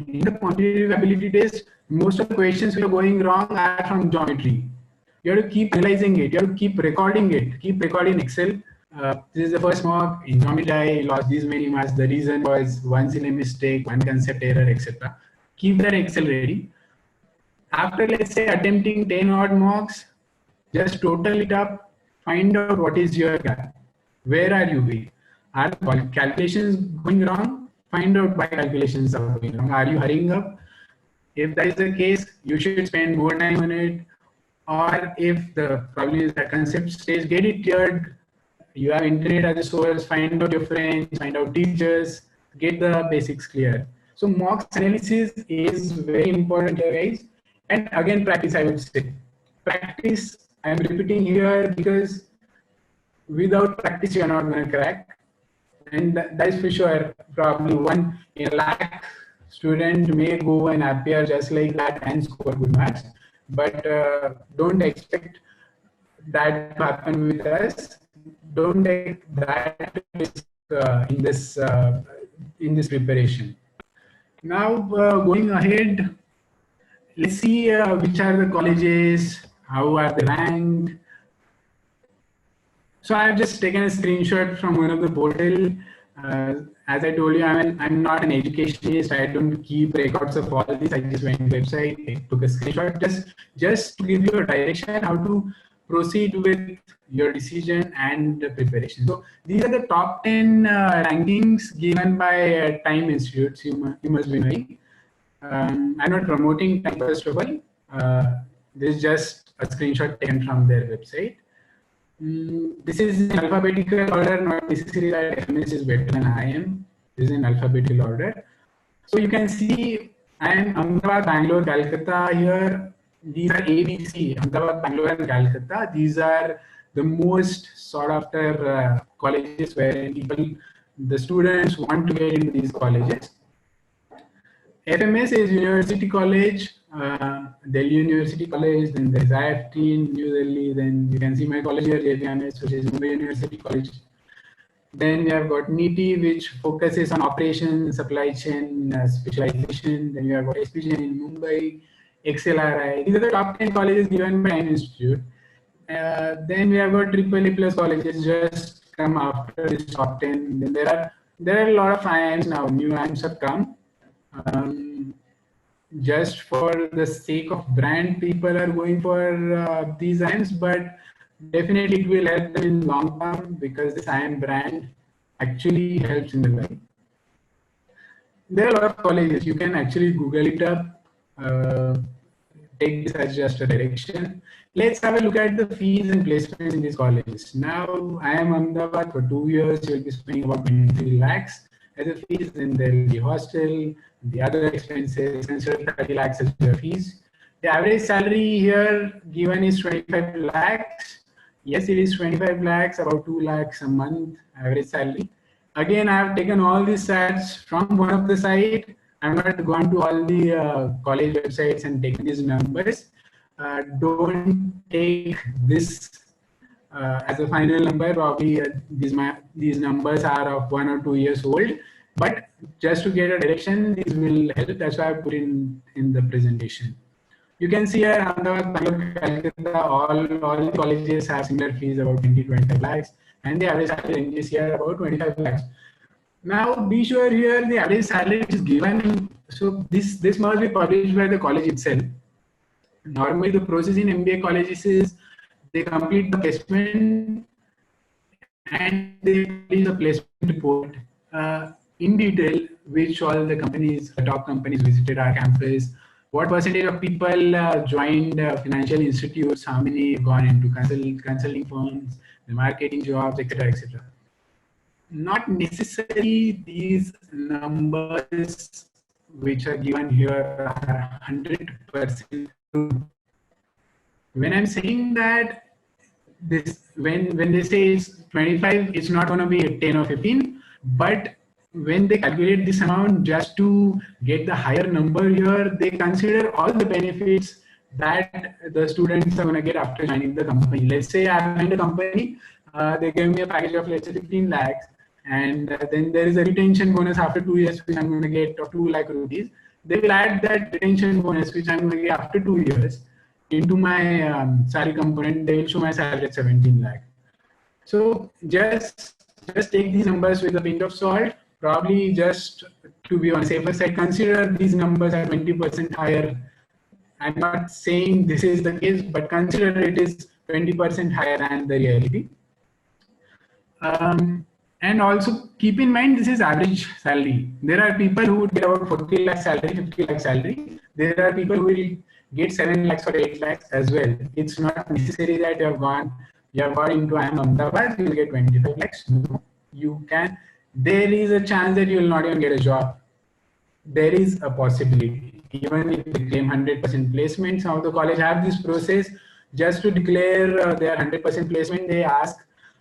In the quantitative ability test, most of the questions which are going wrong are from geometry. You have to keep analyzing it. You have to keep recording it. Keep recording Excel. This is the first mock. In geometry, I lost these many marks. The reason was one silly mistake, one concept error, etc. Keep that Excel ready. After, let's say, attempting 10 odd mocks, just total it up. Find out what is your gap. Where are you weak? Are calculations going wrong? Find out why calculations are going wrong. Are you hurrying up? If that is the case, you should spend more time on it. Or if the problem is that concept stage, get it cleared. You have internet as a source, find out your friends, find out teachers, get the basics clear. So mock analysis is very important here, guys. And again, practice, I would say. Practice, I'm repeating here because without practice, you're not going to crack. And that is for sure. Probably 1 in a lakh student may go and appear just like that and score good marks. But don't expect that to happen with us. Don't take that risk in this preparation. Now going ahead, let's see which are the colleges, how are they ranked. So I have just taken a screenshot from one of the portal. As I told you, I'm not an educationist. I don't keep records of all this. I just went to the website, I took a screenshot just to give you a direction how to proceed with your decision and preparation. So these are the top 10 rankings given by Time Institutes. You must be knowing. I'm not promoting Time, first of all. This is just a screenshot taken from their website. This is in alphabetical order, not necessarily that FMS is better than I am. This is in alphabetical order. So you can see I am Ahmedabad, Bangalore, Calcutta here. these are ABC, Ahmedabad, Bangalore, and Calcutta. These are the most sought after colleges where the students want to get into these colleges. FMS is University College, Delhi University College, then there's IFT in New Delhi, then you can see my college here, JVMS, which is Mumbai University College. Then we have got NITI, which focuses on operations, supply chain, specialization. Then we have got SPGN in Mumbai, XLRI. These are the top 10 colleges given by an institute. Then we have got AAA plus colleges just come after this top 10. Then there are a lot of IIMs now. New IIMs have come. Just for the sake of brand, people are going for these IIMs, but definitely it will help them in long term because this IIM brand actually helps in the life. There are a lot of colleges. You can actually Google it up. Take this as just a direction. Let's have a look at the fees and placements in these colleges. Now, IIM Ahmedabad for 2 years, you'll be spending about 23 lakhs as a fees. Then there will be hostel, the other expenses, 30 lakhs as your fees. The average salary here given is 25 lakhs. Yes, it is 25 lakhs, about 2 lakhs a month average salary. Again, I have taken all these stats from one of the site. I'm not gone to all the college websites and taken these numbers. Don't take this as a final number. Probably these numbers are of 1 or 2 years old. But just to get a direction, these will help. That's why I put in the presentation. You can see here, Ahmedabad, Bangalore, Calcutta, all the colleges have similar fees, about 20-25 lakhs, and the average salary ranges here about 25 lakhs. Now, be sure here the average salary is given. So this must be published by the college itself. Normally, the process in MBA colleges is they complete the placement and they publish the placement report in detail, which all the companies, the top companies visited our campus, what percentage of people joined financial institutes, how many gone into consulting firms, the marketing jobs, etc., etc. Not necessarily these numbers which are given here are 100% true. When I'm saying that this, when they say it's 25, it's not going to be a 10 or 15, but when they calculate this amount just to get the higher number here, they consider all the benefits that the students are going to get after joining the company. Let's say I joined a company, they gave me a package of let's say 15 lakhs, and then there is a retention bonus after 2 years, which I'm going to get of 2 lakh rupees. They will add that retention bonus, which I'm going to get after 2 years, into my salary component. They will show my salary at 17 lakh. So just take these numbers with a pinch of salt. Probably just to be on the safer side, consider these numbers are 20% higher. I'm not saying this is the case, but consider it is 20% higher than the reality. And also keep in mind, this is average salary. There are people who would get about 40 lakh salary, 50 lakh salary. There are people who will get 7 lakhs or 8 lakhs as well. It's not necessary that you have gone into IIM Ahmedabad, you will get 25 lakhs. No, you can. There is a chance that you will not even get a job. There is a possibility. Even if they claim 100% placement, some of the college have this process. Just to declare their 100% placement, they ask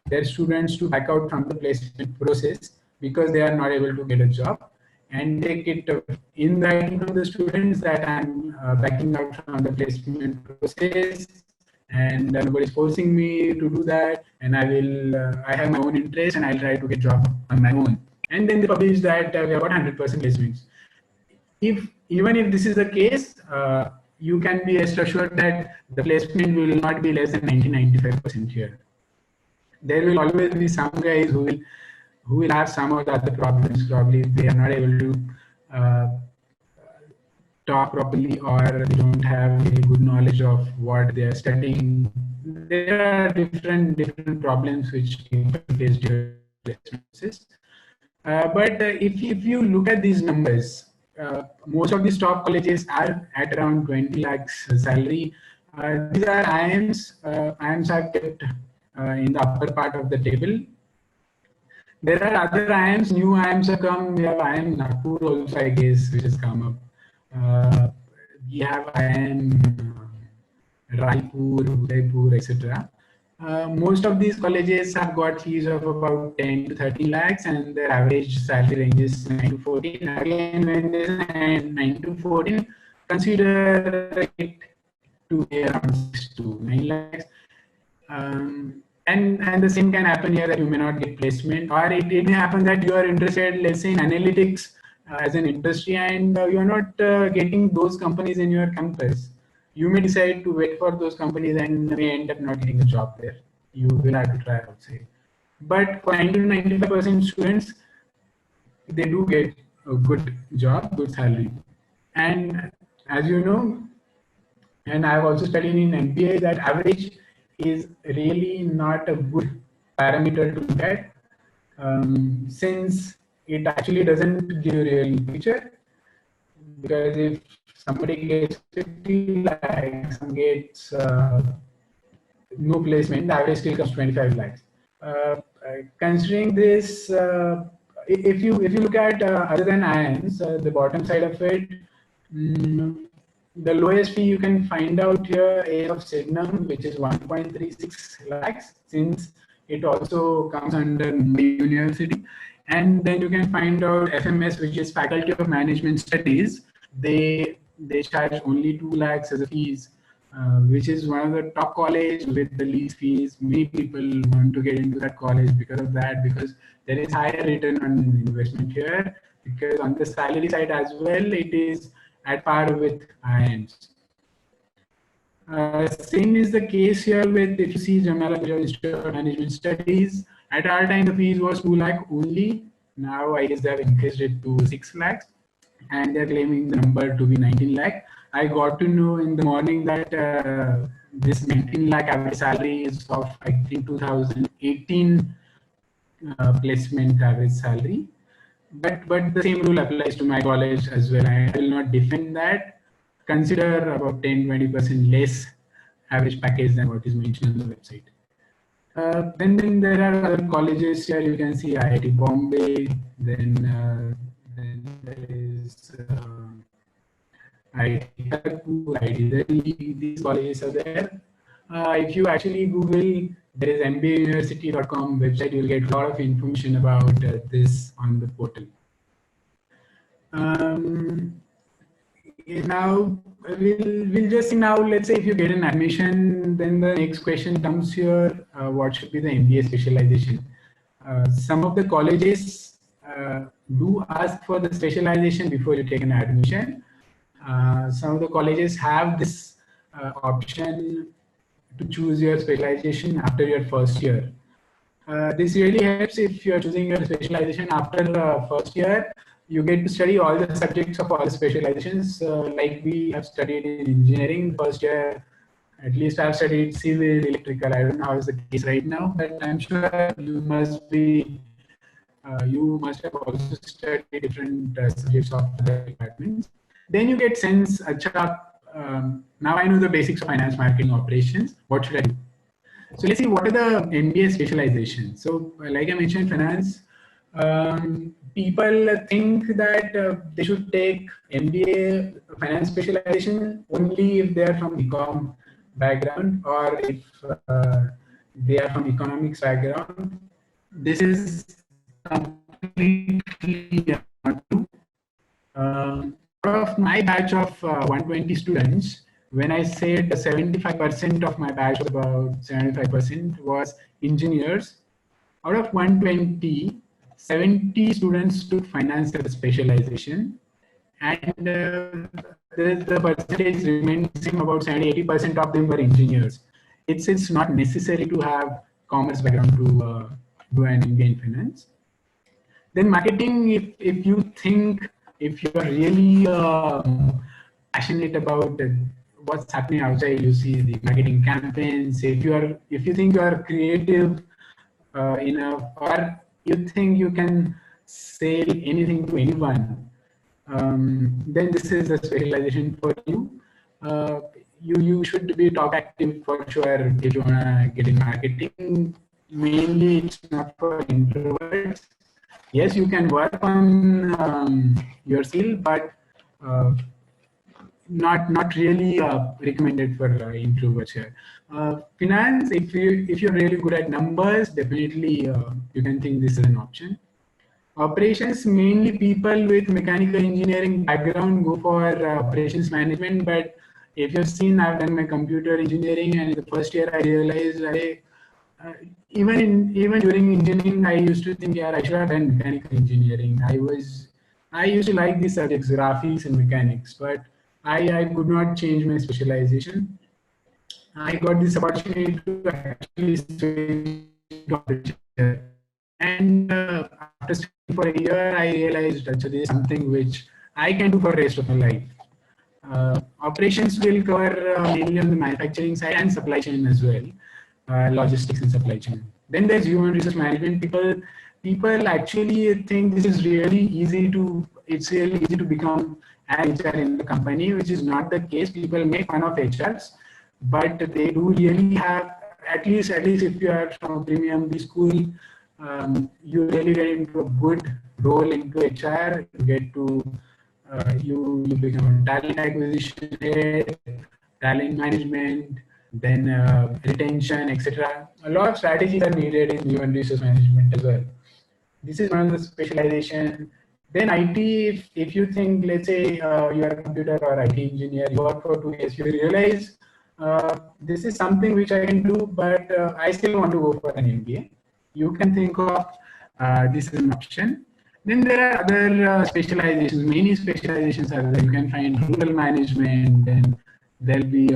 their students to back out from the placement process because they are not able to get a job, and take it in writing from the students that I'm backing out from the placement process, and nobody is forcing me to do that, and I have my own interest and I'll try to get a job on my own. And then they publish that we have got 100% placements. Even if this is the case, you can be assured that the placement will not be less than 90-95% here. There will always be some guys who will have some of the other problems. Probably they are not able to talk properly, or they don't have a good knowledge of what they are studying. There are different problems which people face during placements. But if you look at these numbers, most of these top colleges are at around 20 lakhs salary. These are IIMs. IIMs are kept in the upper part of the table. There are other IIMs, new IIMs have come. We have IIM Nagpur also, I guess, which has come up. We have IIM Raipur, Udaipur, etc. Most of these colleges have got fees of about 10 to 13 lakhs, and their average salary ranges 9 to 14. Again, when there's 9 to 14, consider it to be around 6 to 9 lakhs. And the same can happen here, that you may not get placement, or it may happen that you are interested, let's say, in analytics as an industry, and you're not getting those companies in your campus. You may decide to wait for those companies and may end up not getting a job there. You will have to try outside. But for 90 to 95% students, they do get a good job, good salary. And as you know, and I've also studied in MBA, that average is really not a good parameter to look at, since it actually doesn't give a real picture. Because if somebody gets 50 lakhs, some gets no placement, the average still comes 25 lakhs. Considering this, if you look at other than IIMs, the bottom side of it, the lowest fee you can find out here is of Signum, which is 1.36 lakhs, since it also comes under Mumbai University. And then you can find out FMS, which is Faculty of Management Studies. They charge only 2 lakhs as a fees, which is one of the top college with the least fees. Many people want to get into that college because of that, because there is higher return on investment here, because on the salary side as well, it is at par with IIMs. Same is the case here with, if you see Jamnalas Institute of Management Studies, at our time the fees was 2 lakh only. Now I guess they have increased it to 6 lakhs, and they're claiming the number to be 19 lakh. I got to know in the morning that this 19 lakh average salary is of, I think, 2018 placement average salary. But the same rule applies to my college as well. I will not defend that. Consider about 10-20% less average package than what is mentioned on the website. Then there are other colleges here. You can see IIT Bombay. Then there is IIT Kharagpur, IIT Delhi. These colleges are there. If you actually Google, there is mbauniversity.com website. You'll get a lot of information about this on the portal. Now we'll just see now. Let's say if you get an admission, then the next question comes here: what should be the MBA specialization? Some of the colleges do ask for the specialization before you take an admission. Some of the colleges have this option to choose your specialization after your first year. This really helps if you're choosing your specialization after the first year. You get to study all the subjects of all the specializations. Like we have studied in engineering first year. At least I've studied civil, electrical. I don't know how is the case right now, but I'm sure you must have also studied different subjects of the departments. Then you get sense, now I know the basics of finance, marketing, operations. What should I do? So let's see, what are the MBA specializations? So like I mentioned, finance, people think that they should take MBA finance specialization only if they are from econ background, or if they are from economics background. This is completely not true. Out of my batch of 120 students, when I said 75% of my batch, about 75% was engineers, out of 120, 70 students took finance as a specialization, and the percentage remained the same, about 70-80% of them were engineers. It's not necessary to have commerce background to do an MBA in finance. Then marketing, if you think, if you're really passionate about what's happening outside, you see the marketing campaigns. If you think you are creative enough, or you think you can sell anything to anyone, then this is a specialization for you. You should be top active for sure if you wanna get in marketing. Mainly, it's not for introverts. Yes, you can work on your skill, but not really recommended for introverts here. Finance, if you're really good at numbers, definitely you can think this is an option. Operations, mainly people with mechanical engineering background go for operations management. But if you've seen, I've done my computer engineering, and in the first year I realized uh, even during engineering, I used to think, yeah, I should have done mechanical engineering. I used to like these subjects, graphics and mechanics, but I could not change my specialization. I got this opportunity to actually switch to operations. And after studying for a year, I realized that this is something which I can do for the rest of my life. Operations will cover mainly on the manufacturing side and supply chain as well, logistics and supply chain. Then there's human resource management. People actually think this is really easy to. It's really easy to become an HR in the company, which is not the case. People make fun of HRs, but they do really have, at least if you are from premium B school, you really get into a good role into HR. You get to you become a talent acquisition head, talent management, then retention, etc. A lot of strategies are needed in human resource management as well. This is one of the specialization. Then IT, if you think, let's say you are a computer or IT engineer, you work for 2 years, you realize this is something which I can do, but I still want to go for an MBA. You can think of this as an option. Then there are other specializations. Many specializations are there. You can find rural management, then there'll be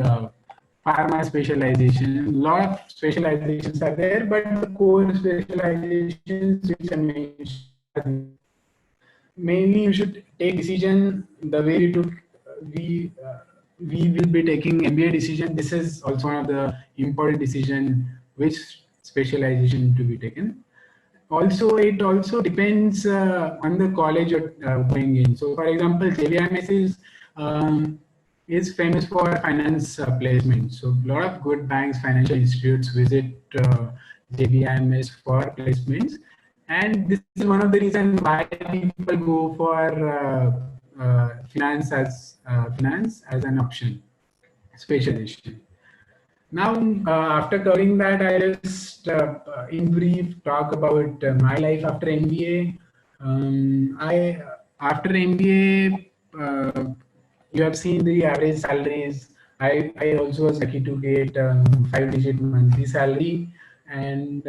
pharma specialization. A lot of specializations are there, but the core specializations which I mentioned, mainly you should take decision the way you took. We uh, we will be taking MBA decision. This is also one of the important decision which specialization to be taken. Also, it also depends on the college you're going in. So, for example, JVMS is famous for finance placement. So, a lot of good banks, financial institutes visit JVMS for placements, and this is one of the reasons why people go for finance as an option, specialization. Now, after covering that, I just, in brief, talk about my life after MBA. I After MBA, you have seen the average salaries. I also was lucky to get 5-digit monthly salary, and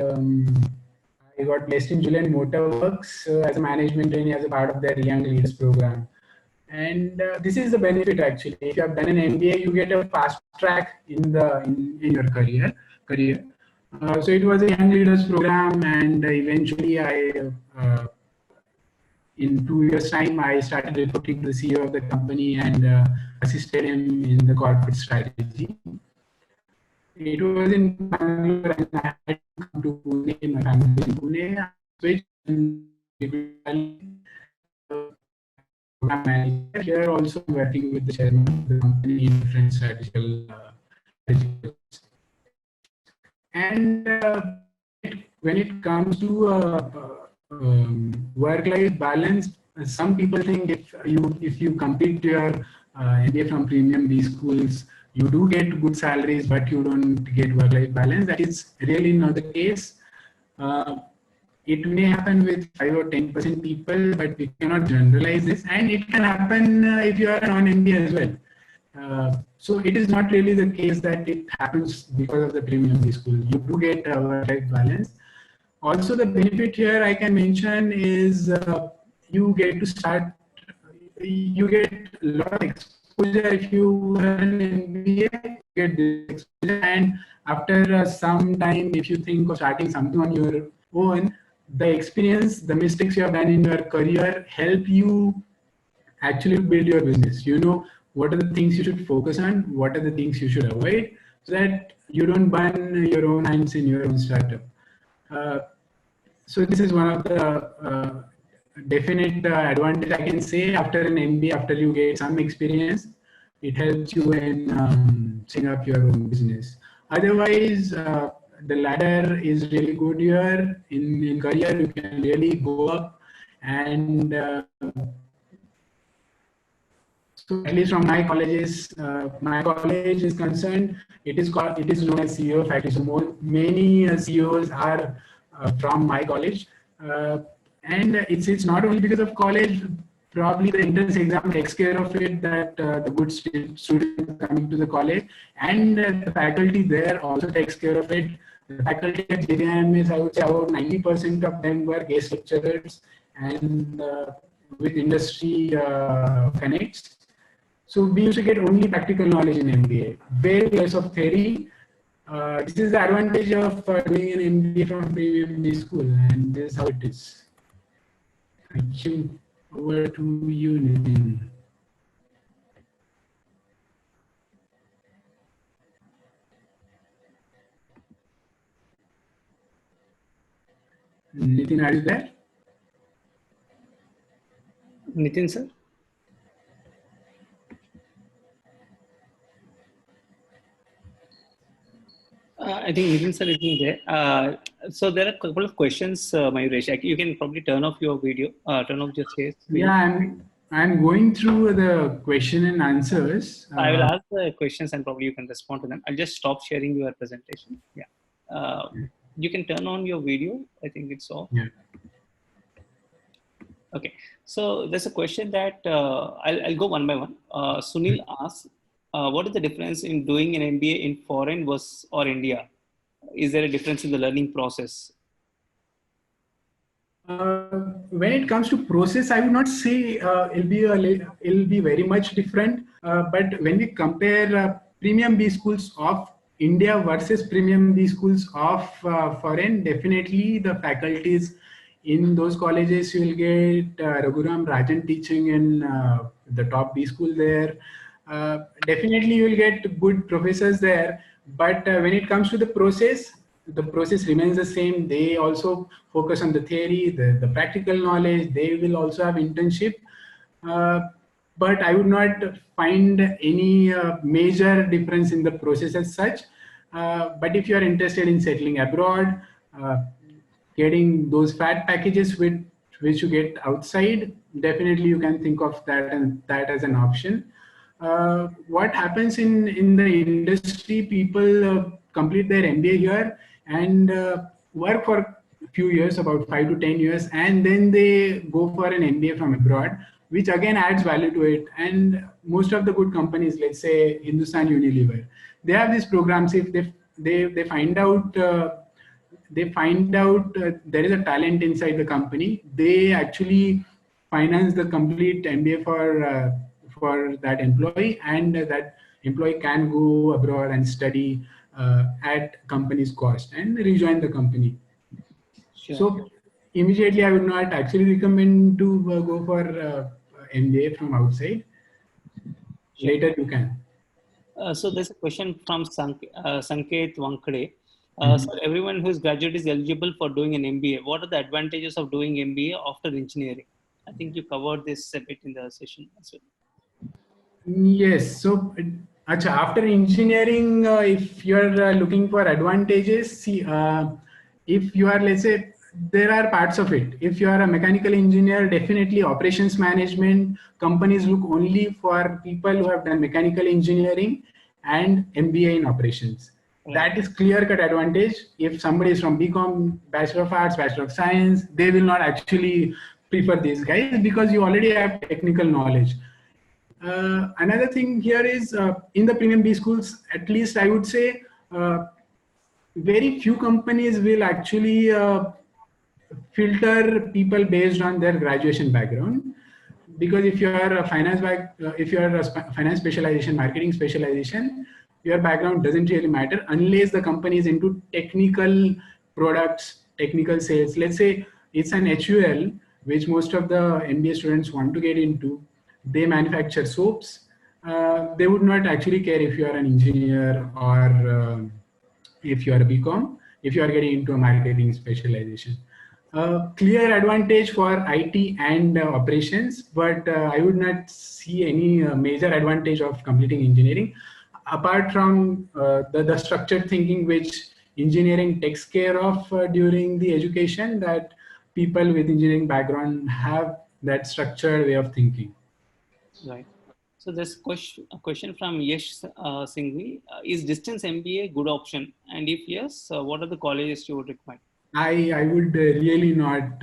I got placed in Julian Motor Works as a management trainee as a part of their Young Leaders program. And this is the benefit actually. If you have done an MBA, you get a fast track in your career. So it was a young leaders program, and eventually uh, in 2 years time, I started reporting to the CEO of the company and assisted him in the corporate strategy. It was in Bangalore, and I had to come to Pune. My family is in Pune. Switched and program manager. Here also working with the chairman of the company in different strategical. And when it comes to work-life balance, some people think if you complete your MBA from premium B schools, you do get good salaries, but you don't get work-life balance. That is really not the case. It may happen with 5 or 10% people, but we cannot generalize this. And it can happen if you are a non-MBA as well. So it is not really the case that it happens because of the premium B school. You do get a work-life balance. Also, the benefit here I can mention is you get to start, you get a lot of exposure if you are an MBA, you get this exposure, and after some time, if you think of starting something on your own, the experience, the mistakes you have done in your career help you actually build your business. You know what are the things you should focus on, what are the things you should avoid, so that you don't burn your own hands in your own startup. Uh, so this is one of the definite advantage I can say after an MBA. After you get some experience, it helps you in setting up your own business. Otherwise, the ladder is really good here. In career, you can really go up, and So at least from my colleges, my college is concerned, it is known as CEO faculty. So many CEOs are from my college, and it's not only because of college. Probably the entrance exam takes care of it, that the good students coming to the college, and the faculty there also takes care of it. The faculty at JJM, I would say about 90% of them were guest lecturers and with industry connects. So we used to get only practical knowledge in MBA, very less of theory. This is the advantage of doing an MBA from premium B school, and this is how it is. Thank you. Over to you, Nitin. Nitin, are you there? Nitin, sir? I think Nitin sir isn't there. So there are a couple of questions, Mayuresh. You can probably turn off your video, turn off your face. Yeah, I'm going through the question and answers. I will ask the questions and probably you can respond to them. I'll just stop sharing your presentation. Yeah. You can turn on your video. I think it's off. Yeah. Okay. So there's a question that I'll go one by one. Sunil asks, what is the difference in doing an MBA in foreign versus or India? Is there a difference in the learning process? When it comes to process, I would not say it'll be very much different. But when we compare premium B schools of India versus premium B schools of foreign, definitely the faculties in those colleges, you will get Raghuram Rajan teaching in the top B school there. Definitely you will get good professors there. But when it comes to the process remains the same. They also focus on the theory, the practical knowledge. They will also have internship. But I would not find any major difference in the process as such. But if you are interested in settling abroad, getting those fat packages which you get outside, definitely you can think of that as an option. What happens in the industry, people complete their MBA here and work for a few years, about 5 to 10 years, and then they go for an MBA from abroad, which again adds value to it. And most of the good companies, let's say Hindustan Unilever, they have these programs. If they find out there is a talent inside the company, they actually finance the complete MBA for that employee, and that employee can go abroad and study at company's cost and rejoin the company. Sure. So immediately I would not actually recommend to go for MBA from outside. Sure. Later you can. So there's a question from Sanket Wankade. So everyone who is graduate is eligible for doing an MBA. What are the advantages of doing MBA after engineering? I think you covered this a bit in the session as well. Yes. So after engineering, if you're looking for advantages, see, if you are, let's say, there are parts of it. If you are a mechanical engineer, definitely operations management, companies look only for people who have done mechanical engineering and MBA in operations. Right. That is clear-cut advantage. If somebody is from BCom, Bachelor of Arts, Bachelor of Science, they will not actually prefer these guys because you already have technical knowledge. Another thing here is in the premium B schools, at least I would say, very few companies will actually filter people based on their graduation background. Because if you are a finance specialization, marketing specialization, your background doesn't really matter unless the company is into technical products, technical sales. Let's say it's an HUL, which most of the MBA students want to get into. They manufacture soaps. They would not actually care if you are an engineer or if you are a BCom, if you are getting into a marketing specialization. Clear advantage for IT and operations, but I would not see any major advantage of completing engineering, apart from the structured thinking which engineering takes care of during the education, that people with engineering background have that structured way of thinking. Right. So there's a question from Yesh Singhvi. Is distance MBA a good option? And if yes, what are the colleges you would recommend? I would really not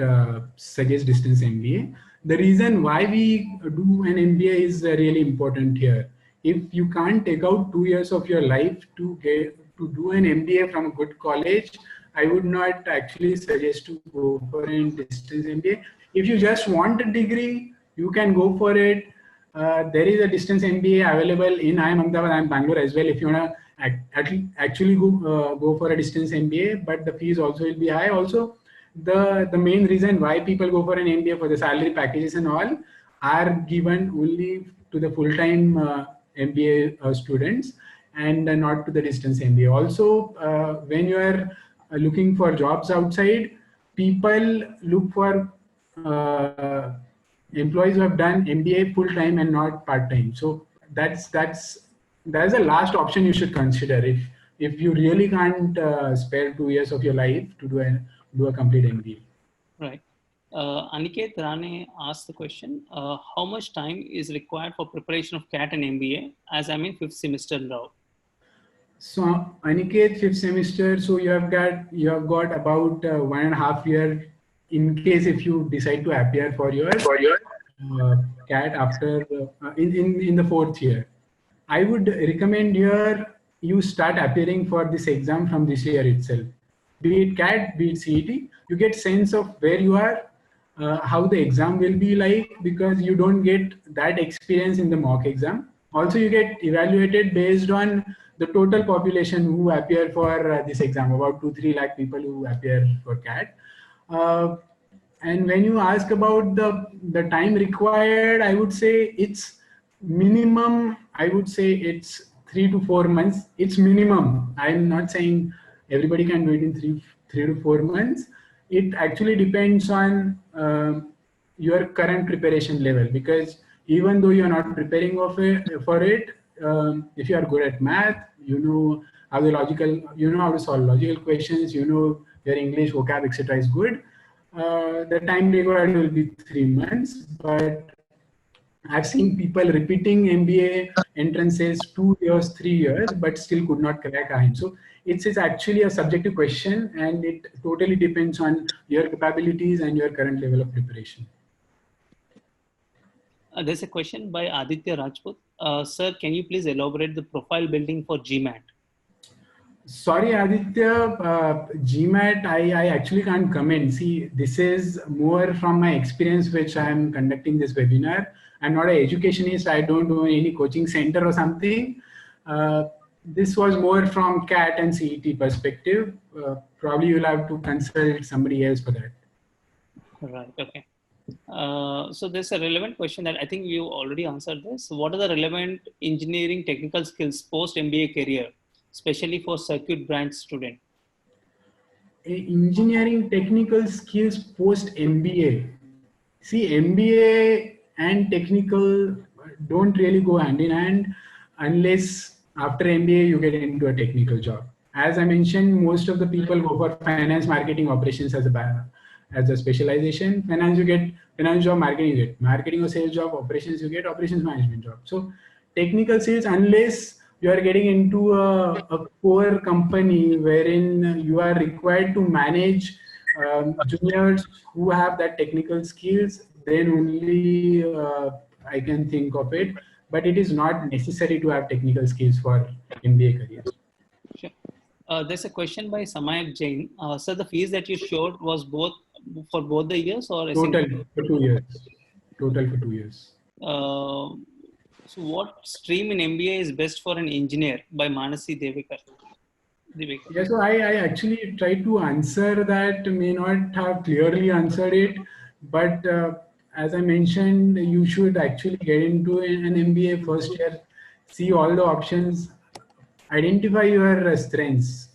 suggest distance MBA. The reason why we do an MBA is really important here. If you can't take out 2 years of your life to do an MBA from a good college, I would not actually suggest to go for a distance MBA. If you just want a degree, you can go for it. There is a distance MBA available in IIM Ahmedabad and Bangalore as well. If you want to actually go for a distance MBA, but the fees also will be high. Also, the main reason why people go for an MBA for the salary packages and all are given only to the full-time MBA students and not to the distance MBA. Also, when you are looking for jobs outside, people look for employees who have done MBA full time and not part time. So that's a last option you should consider if you really can't spare 2 years of your life to do a complete MBA. Right. Aniket Rane asked the question: how much time is required for preparation of CAT and MBA? As I'm in 5th semester now. So Aniket, 5th semester. So you have got about 1.5 years in case if you decide to appear for your CAT after in the 4th year. I would recommend here you start appearing for this exam from this year itself. Be it CAT, be it CET, you get sense of where you are, how the exam will be like, because you don't get that experience in the mock exam. Also, you get evaluated based on the total population who appear for this exam, about 2-3 lakh people who appear for CAT. And when you ask about the time required, I would say it's minimum. I would say it's 3 to 4 months. It's minimum. I'm not saying everybody can do it in three to 4 months. It actually depends on your current preparation level, because even though you're not preparing for it, if you are good at math, you know how to solve logical questions, your English vocab, etc. is good. The time required will be 3 months, but I've seen people repeating MBA entrances 2 years, 3 years, but still could not crack IIM. So it's actually a subjective question, and it totally depends on your capabilities and your current level of preparation. There's a question by Aditya Rajput. Sir, can you please elaborate the profile building for GMAT? Sorry, Aditya, GMAT, I actually can't comment. See, this is more from my experience, which I'm conducting this webinar. I'm not an educationist. I don't do any coaching center or something. This was more from CAT and CET perspective. Probably you'll have to consult somebody else for that. Right, okay. So there's a relevant question that I think you already answered this. What are the relevant engineering technical skills post-MBA career, especially for circuit branch student? Engineering technical skills post MBA. See, MBA and technical don't really go hand in hand unless after MBA you get into a technical job. As I mentioned, most of the people go for finance, marketing, operations as a specialization. Finance you get finance job, marketing you get marketing or sales job, operations you get operations management job. So technical sales, unless you are getting into a core company wherein you are required to manage juniors who have that technical skills, then only I can think of it. But it is not necessary to have technical skills for MBA careers. Sure. There's a question by Samayak Jain. So the fees that you showed was for both the years or total for 2 years? Total for 2 years. So what stream in MBA is best for an engineer, by Manasi Devekar? Yeah, so I actually tried to answer that, may not have clearly answered it, but as I mentioned, you should actually get into an MBA first year, see all the options, identify your strengths.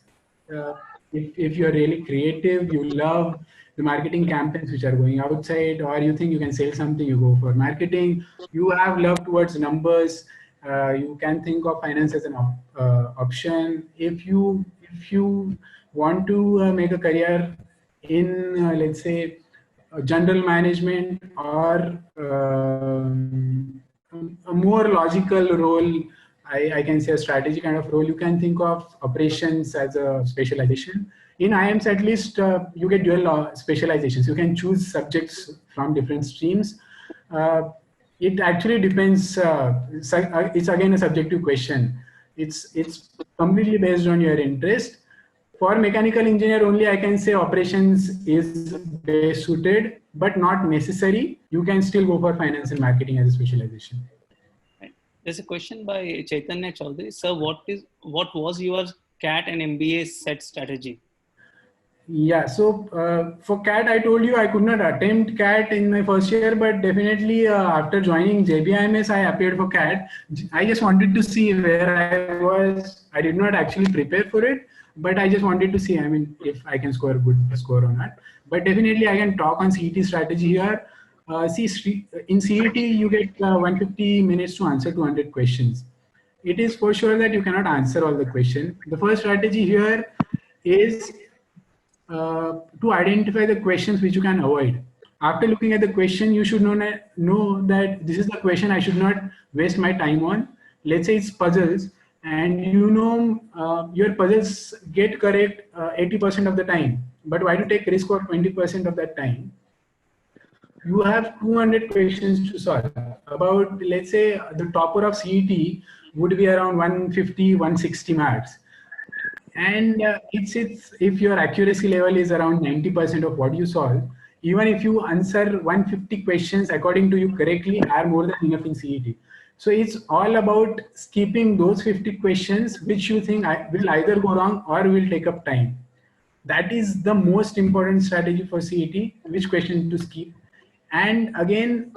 If you're really creative, you love the marketing campaigns which are going outside, or you think you can sell something, you go for marketing. You have love towards numbers. You can think of finance as an option. If you want to make a career in, let's say, general management or a more logical role, I can say a strategy kind of role, you can think of operations as a specialization. In IIMs, at least, you get dual specializations. You can choose subjects from different streams. It actually depends. It's again a subjective question. It's completely based on your interest. For mechanical engineer only, I can say operations is best suited, but not necessary. You can still go for finance and marketing as a specialization. There's a question by Chaitanya Chaudhary. Sir, what was your CAT and MBA set strategy? Yeah, so for CAT, I told you I could not attempt CAT in my first year, but definitely after joining JBIMS, I appeared for CAT. I just wanted to see where I was. I did not actually prepare for it, but I just wanted to see, I mean, if I can score a good score or not. But definitely I can talk on CET strategy here. See, in CET, you get 150 minutes to answer 200 questions. It is for sure that you cannot answer all the questions. The first strategy here is to identify the questions which you can avoid. After looking at the question, you should know that this is the question I should not waste my time on. Let's say it's puzzles, and you know your puzzles get correct 80% of the time. But why to take risk for 20% of that time? You have 200 questions to solve. About, let's say, the topper of CET would be around 150, 160 marks. And if your accuracy level is around 90% of what you solve, even if you answer 150 questions according to you correctly, are more than enough in CET. So it's all about skipping those 50 questions which you think will either go wrong or will take up time. That is the most important strategy for CET, which question to skip. And again,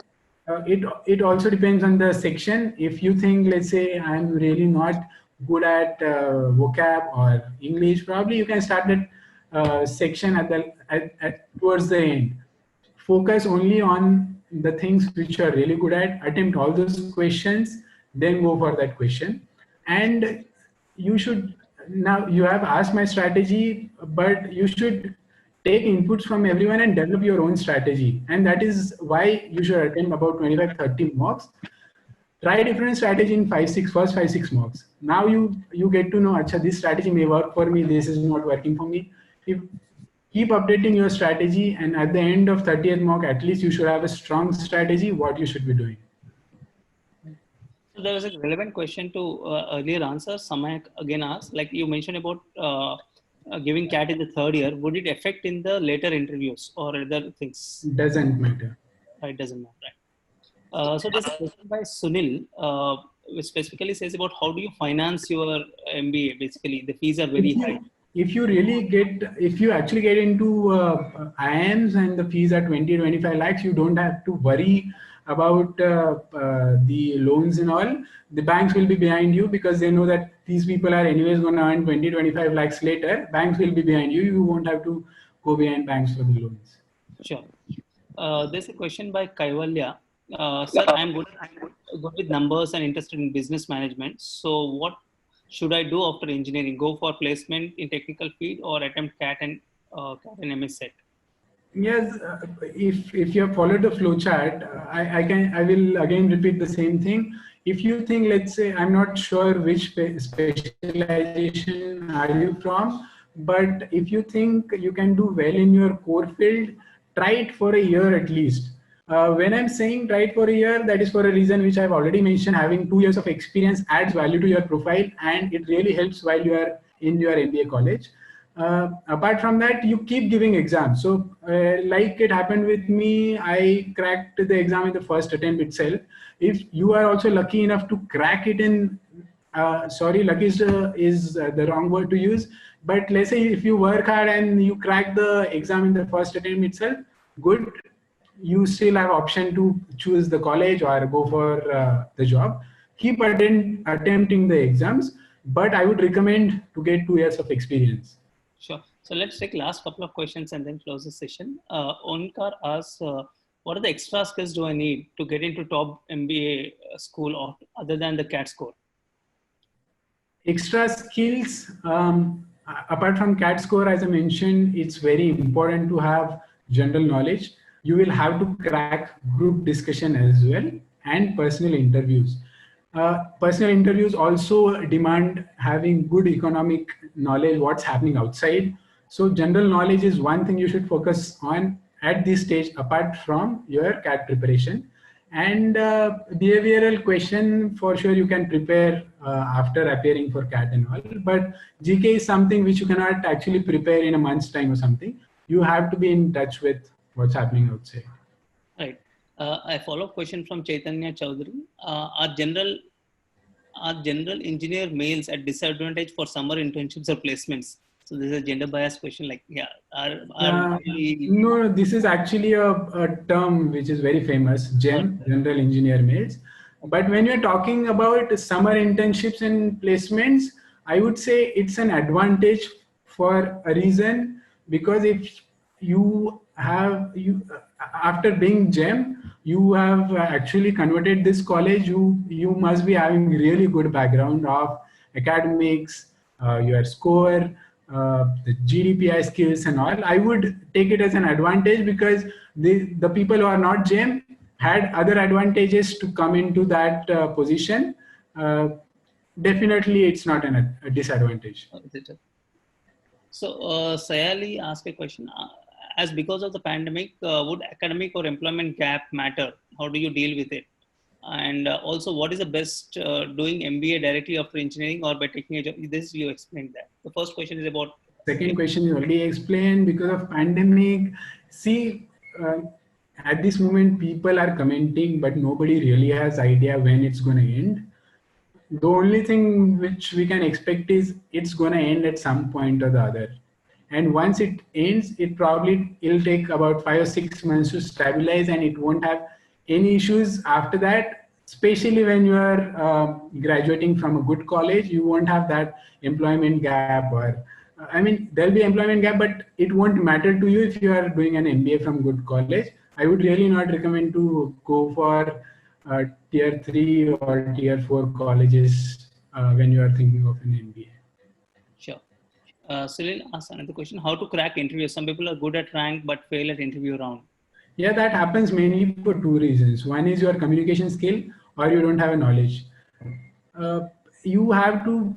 it also depends on the section. If you think, let's say, I'm really not good at vocab or English, probably you can start that section towards the end. Focus only on the things which you are really good at, attempt all those questions, then go for that question. And you should, now you have asked my strategy, but you should take inputs from everyone and develop your own strategy. And that is why you should attempt about 25-30 mocks. Try different strategy in first 5-6 mocks. Now you get to know, Acha, this strategy may work for me, this is not working for me. Keep updating your strategy, and at the end of 30th mock, at least you should have a strong strategy what you should be doing. So there was a relevant question to earlier answer. Samay again asked, like you mentioned about giving CAT in the third year, would it affect in the later interviews or other things? Doesn't matter. It doesn't matter. Right. So there's a question by Sunil, which specifically says about how do you finance your MBA? Basically, the fees are very high. If you actually get into IIMs and the fees are 20-25 lakhs, you don't have to worry about the loans and all. The banks will be behind you because they know that these people are anyways going to earn 20-25 lakhs later. Banks will be behind you. You won't have to go behind banks for the loans. Sure. There's a question by Kaivalya. Sir, I'm good with numbers and interested in business management. So what should I do after engineering? Go for placement in technical field or attempt CAT and MS set? Yes, if you have followed the flow chart, I will again repeat the same thing. If you think, let's say, I'm not sure which specialization are you from, but if you think you can do well in your core field, try it for a year at least. When I'm saying try it for a year, that is for a reason which I've already mentioned. Having 2 years of experience adds value to your profile, and it really helps while you are in your MBA college. Apart from that, you keep giving exams. So like it happened with me, I cracked the exam in the first attempt itself. If you are also lucky enough to crack it in, sorry, lucky is the wrong word to use, but let's say if you work hard and you crack the exam in the first attempt itself, good. You still have option to choose the college or go for the job. Keep attempting the exams, but I would recommend to get 2 years of experience. Sure. So let's take last couple of questions and then close the session. Onkar asks, what are the extra skills do I need to get into top MBA school or other than the CAT score? Extra skills, apart from CAT score, as I mentioned, it's very important to have general knowledge. You will have to crack group discussion as well. and personal interviews. Personal interviews also demand having good economic knowledge, what's happening outside. So general knowledge is one thing you should focus on at this stage, apart from your CAT preparation. And behavioral question, for sure you can prepare after appearing for CAT and all. But GK is something which you cannot actually prepare in a month's time or something. You have to be in touch with what's happening outside. Right. A follow-up question from Chaitanya Chaudhary. Are general engineer males at disadvantage for summer internships or placements? So this is a gender bias question. Like, yeah, no, this is actually a term which is very famous, GEM, general engineer males. But when you're talking about summer internships and placements, I would say it's an advantage for a reason, because if you have after being GEM, you have actually converted this college. You must be having really good background of academics, your score, the GDPI skills and all. I would take it as an advantage, because the people who are not GEM had other advantages to come into that position. Definitely, it's not a disadvantage. So Sayali asked a question. As because of the pandemic, would academic or employment gap matter? How do you deal with it? And also, what is the best doing MBA directly after engineering or by taking a job? This you explained that. The first question is about. Second question is already explained. Because of pandemic, see, at this moment people are commenting, but nobody really has idea when it's going to end. The only thing which we can expect is it's going to end at some point or the other. And once it ends, it'll take about 5 or 6 months to stabilize, and it won't have any issues after that. Especially when you are graduating from a good college, you won't have that employment gap, or I mean, there'll be employment gap, but it won't matter to you if you are doing an MBA from good college. I would really not recommend to go for tier 3 or tier 4 colleges when you are thinking of an MBA. Sure. Sunil asked another question. How to crack interviews? Some people are good at rank but fail at interview round. Yeah, that happens mainly for 2 reasons. One is your communication skill, or you don't have a knowledge. You have to,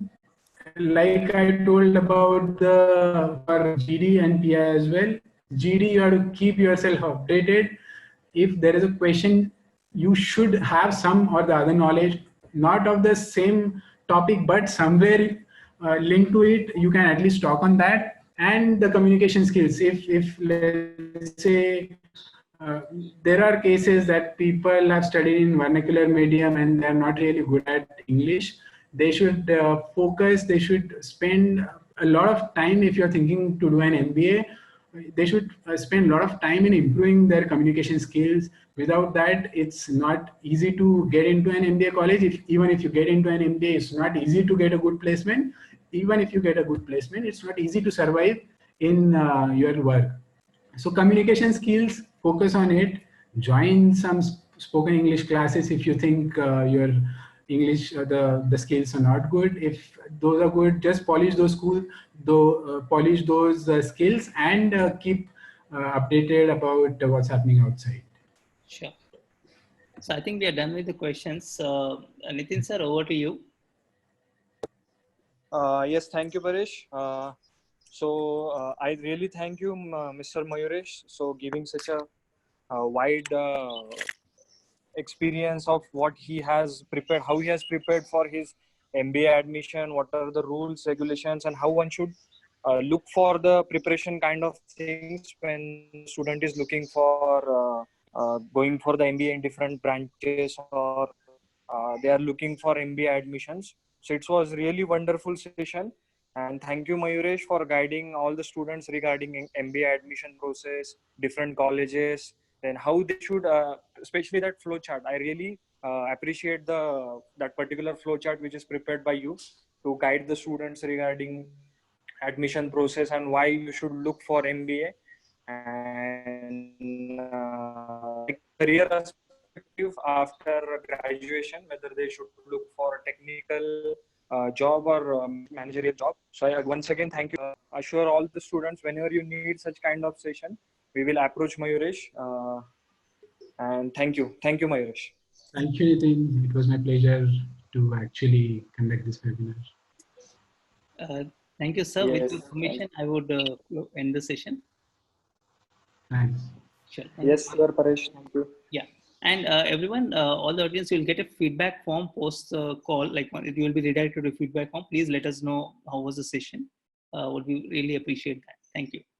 like I told about for GD and PI as well. GD, you have to keep yourself updated. If there is a question, you should have some or the other knowledge, not of the same topic, but somewhere linked to it. You can at least talk on that. And the communication skills. If let's say there are cases that people have studied in vernacular medium and they're not really good at English, they should focus, they should spend a lot of time. If you're thinking to do an MBA, they should spend a lot of time in improving their communication skills. Without that, it's not easy to get into an MBA college. Even if you get into an MBA, it's not easy to get a good placement. Even if you get a good placement, it's not easy to survive in your work. So communication skills, focus on it. Join some spoken English classes if you think your English, the skills are not good. If those are good, just polish those skills and keep updated about what's happening outside. Sure. So I think we are done with the questions. Nitin sir, over to you. Yes, thank you, Paresh. I really thank you, Mr. Mayuresh, so giving such a wide experience of what he has prepared, how he has prepared for his MBA admission, what are the rules, regulations, and how one should look for the preparation kind of things when student is looking for going for the MBA in different branches, or they are looking for MBA admissions. So it was really wonderful session. And thank you, Mayuresh, for guiding all the students regarding MBA admission process, different colleges, and how they should, especially that flow chart. I really appreciate that particular flow chart which is prepared by you to guide the students regarding admission process and why you should look for MBA and career perspective after graduation, whether they should look for a technical job or managerial job. So once again, thank you. Assure all the students, whenever you need such kind of session, we will approach Mayuresh. And thank you. Thank you, Mayuresh. Thank you, Nitin. It was my pleasure to actually conduct this webinar. Thank you, sir. With Yes, your permission, I would end the session. Thanks. Sure. Thank yes, you. sure, Paresh. Thank you. Yeah. And everyone, all the audience, you'll get a feedback form post call. Like you will be redirected to a feedback form. Please let us know how was the session. Would we really appreciate that. Thank you.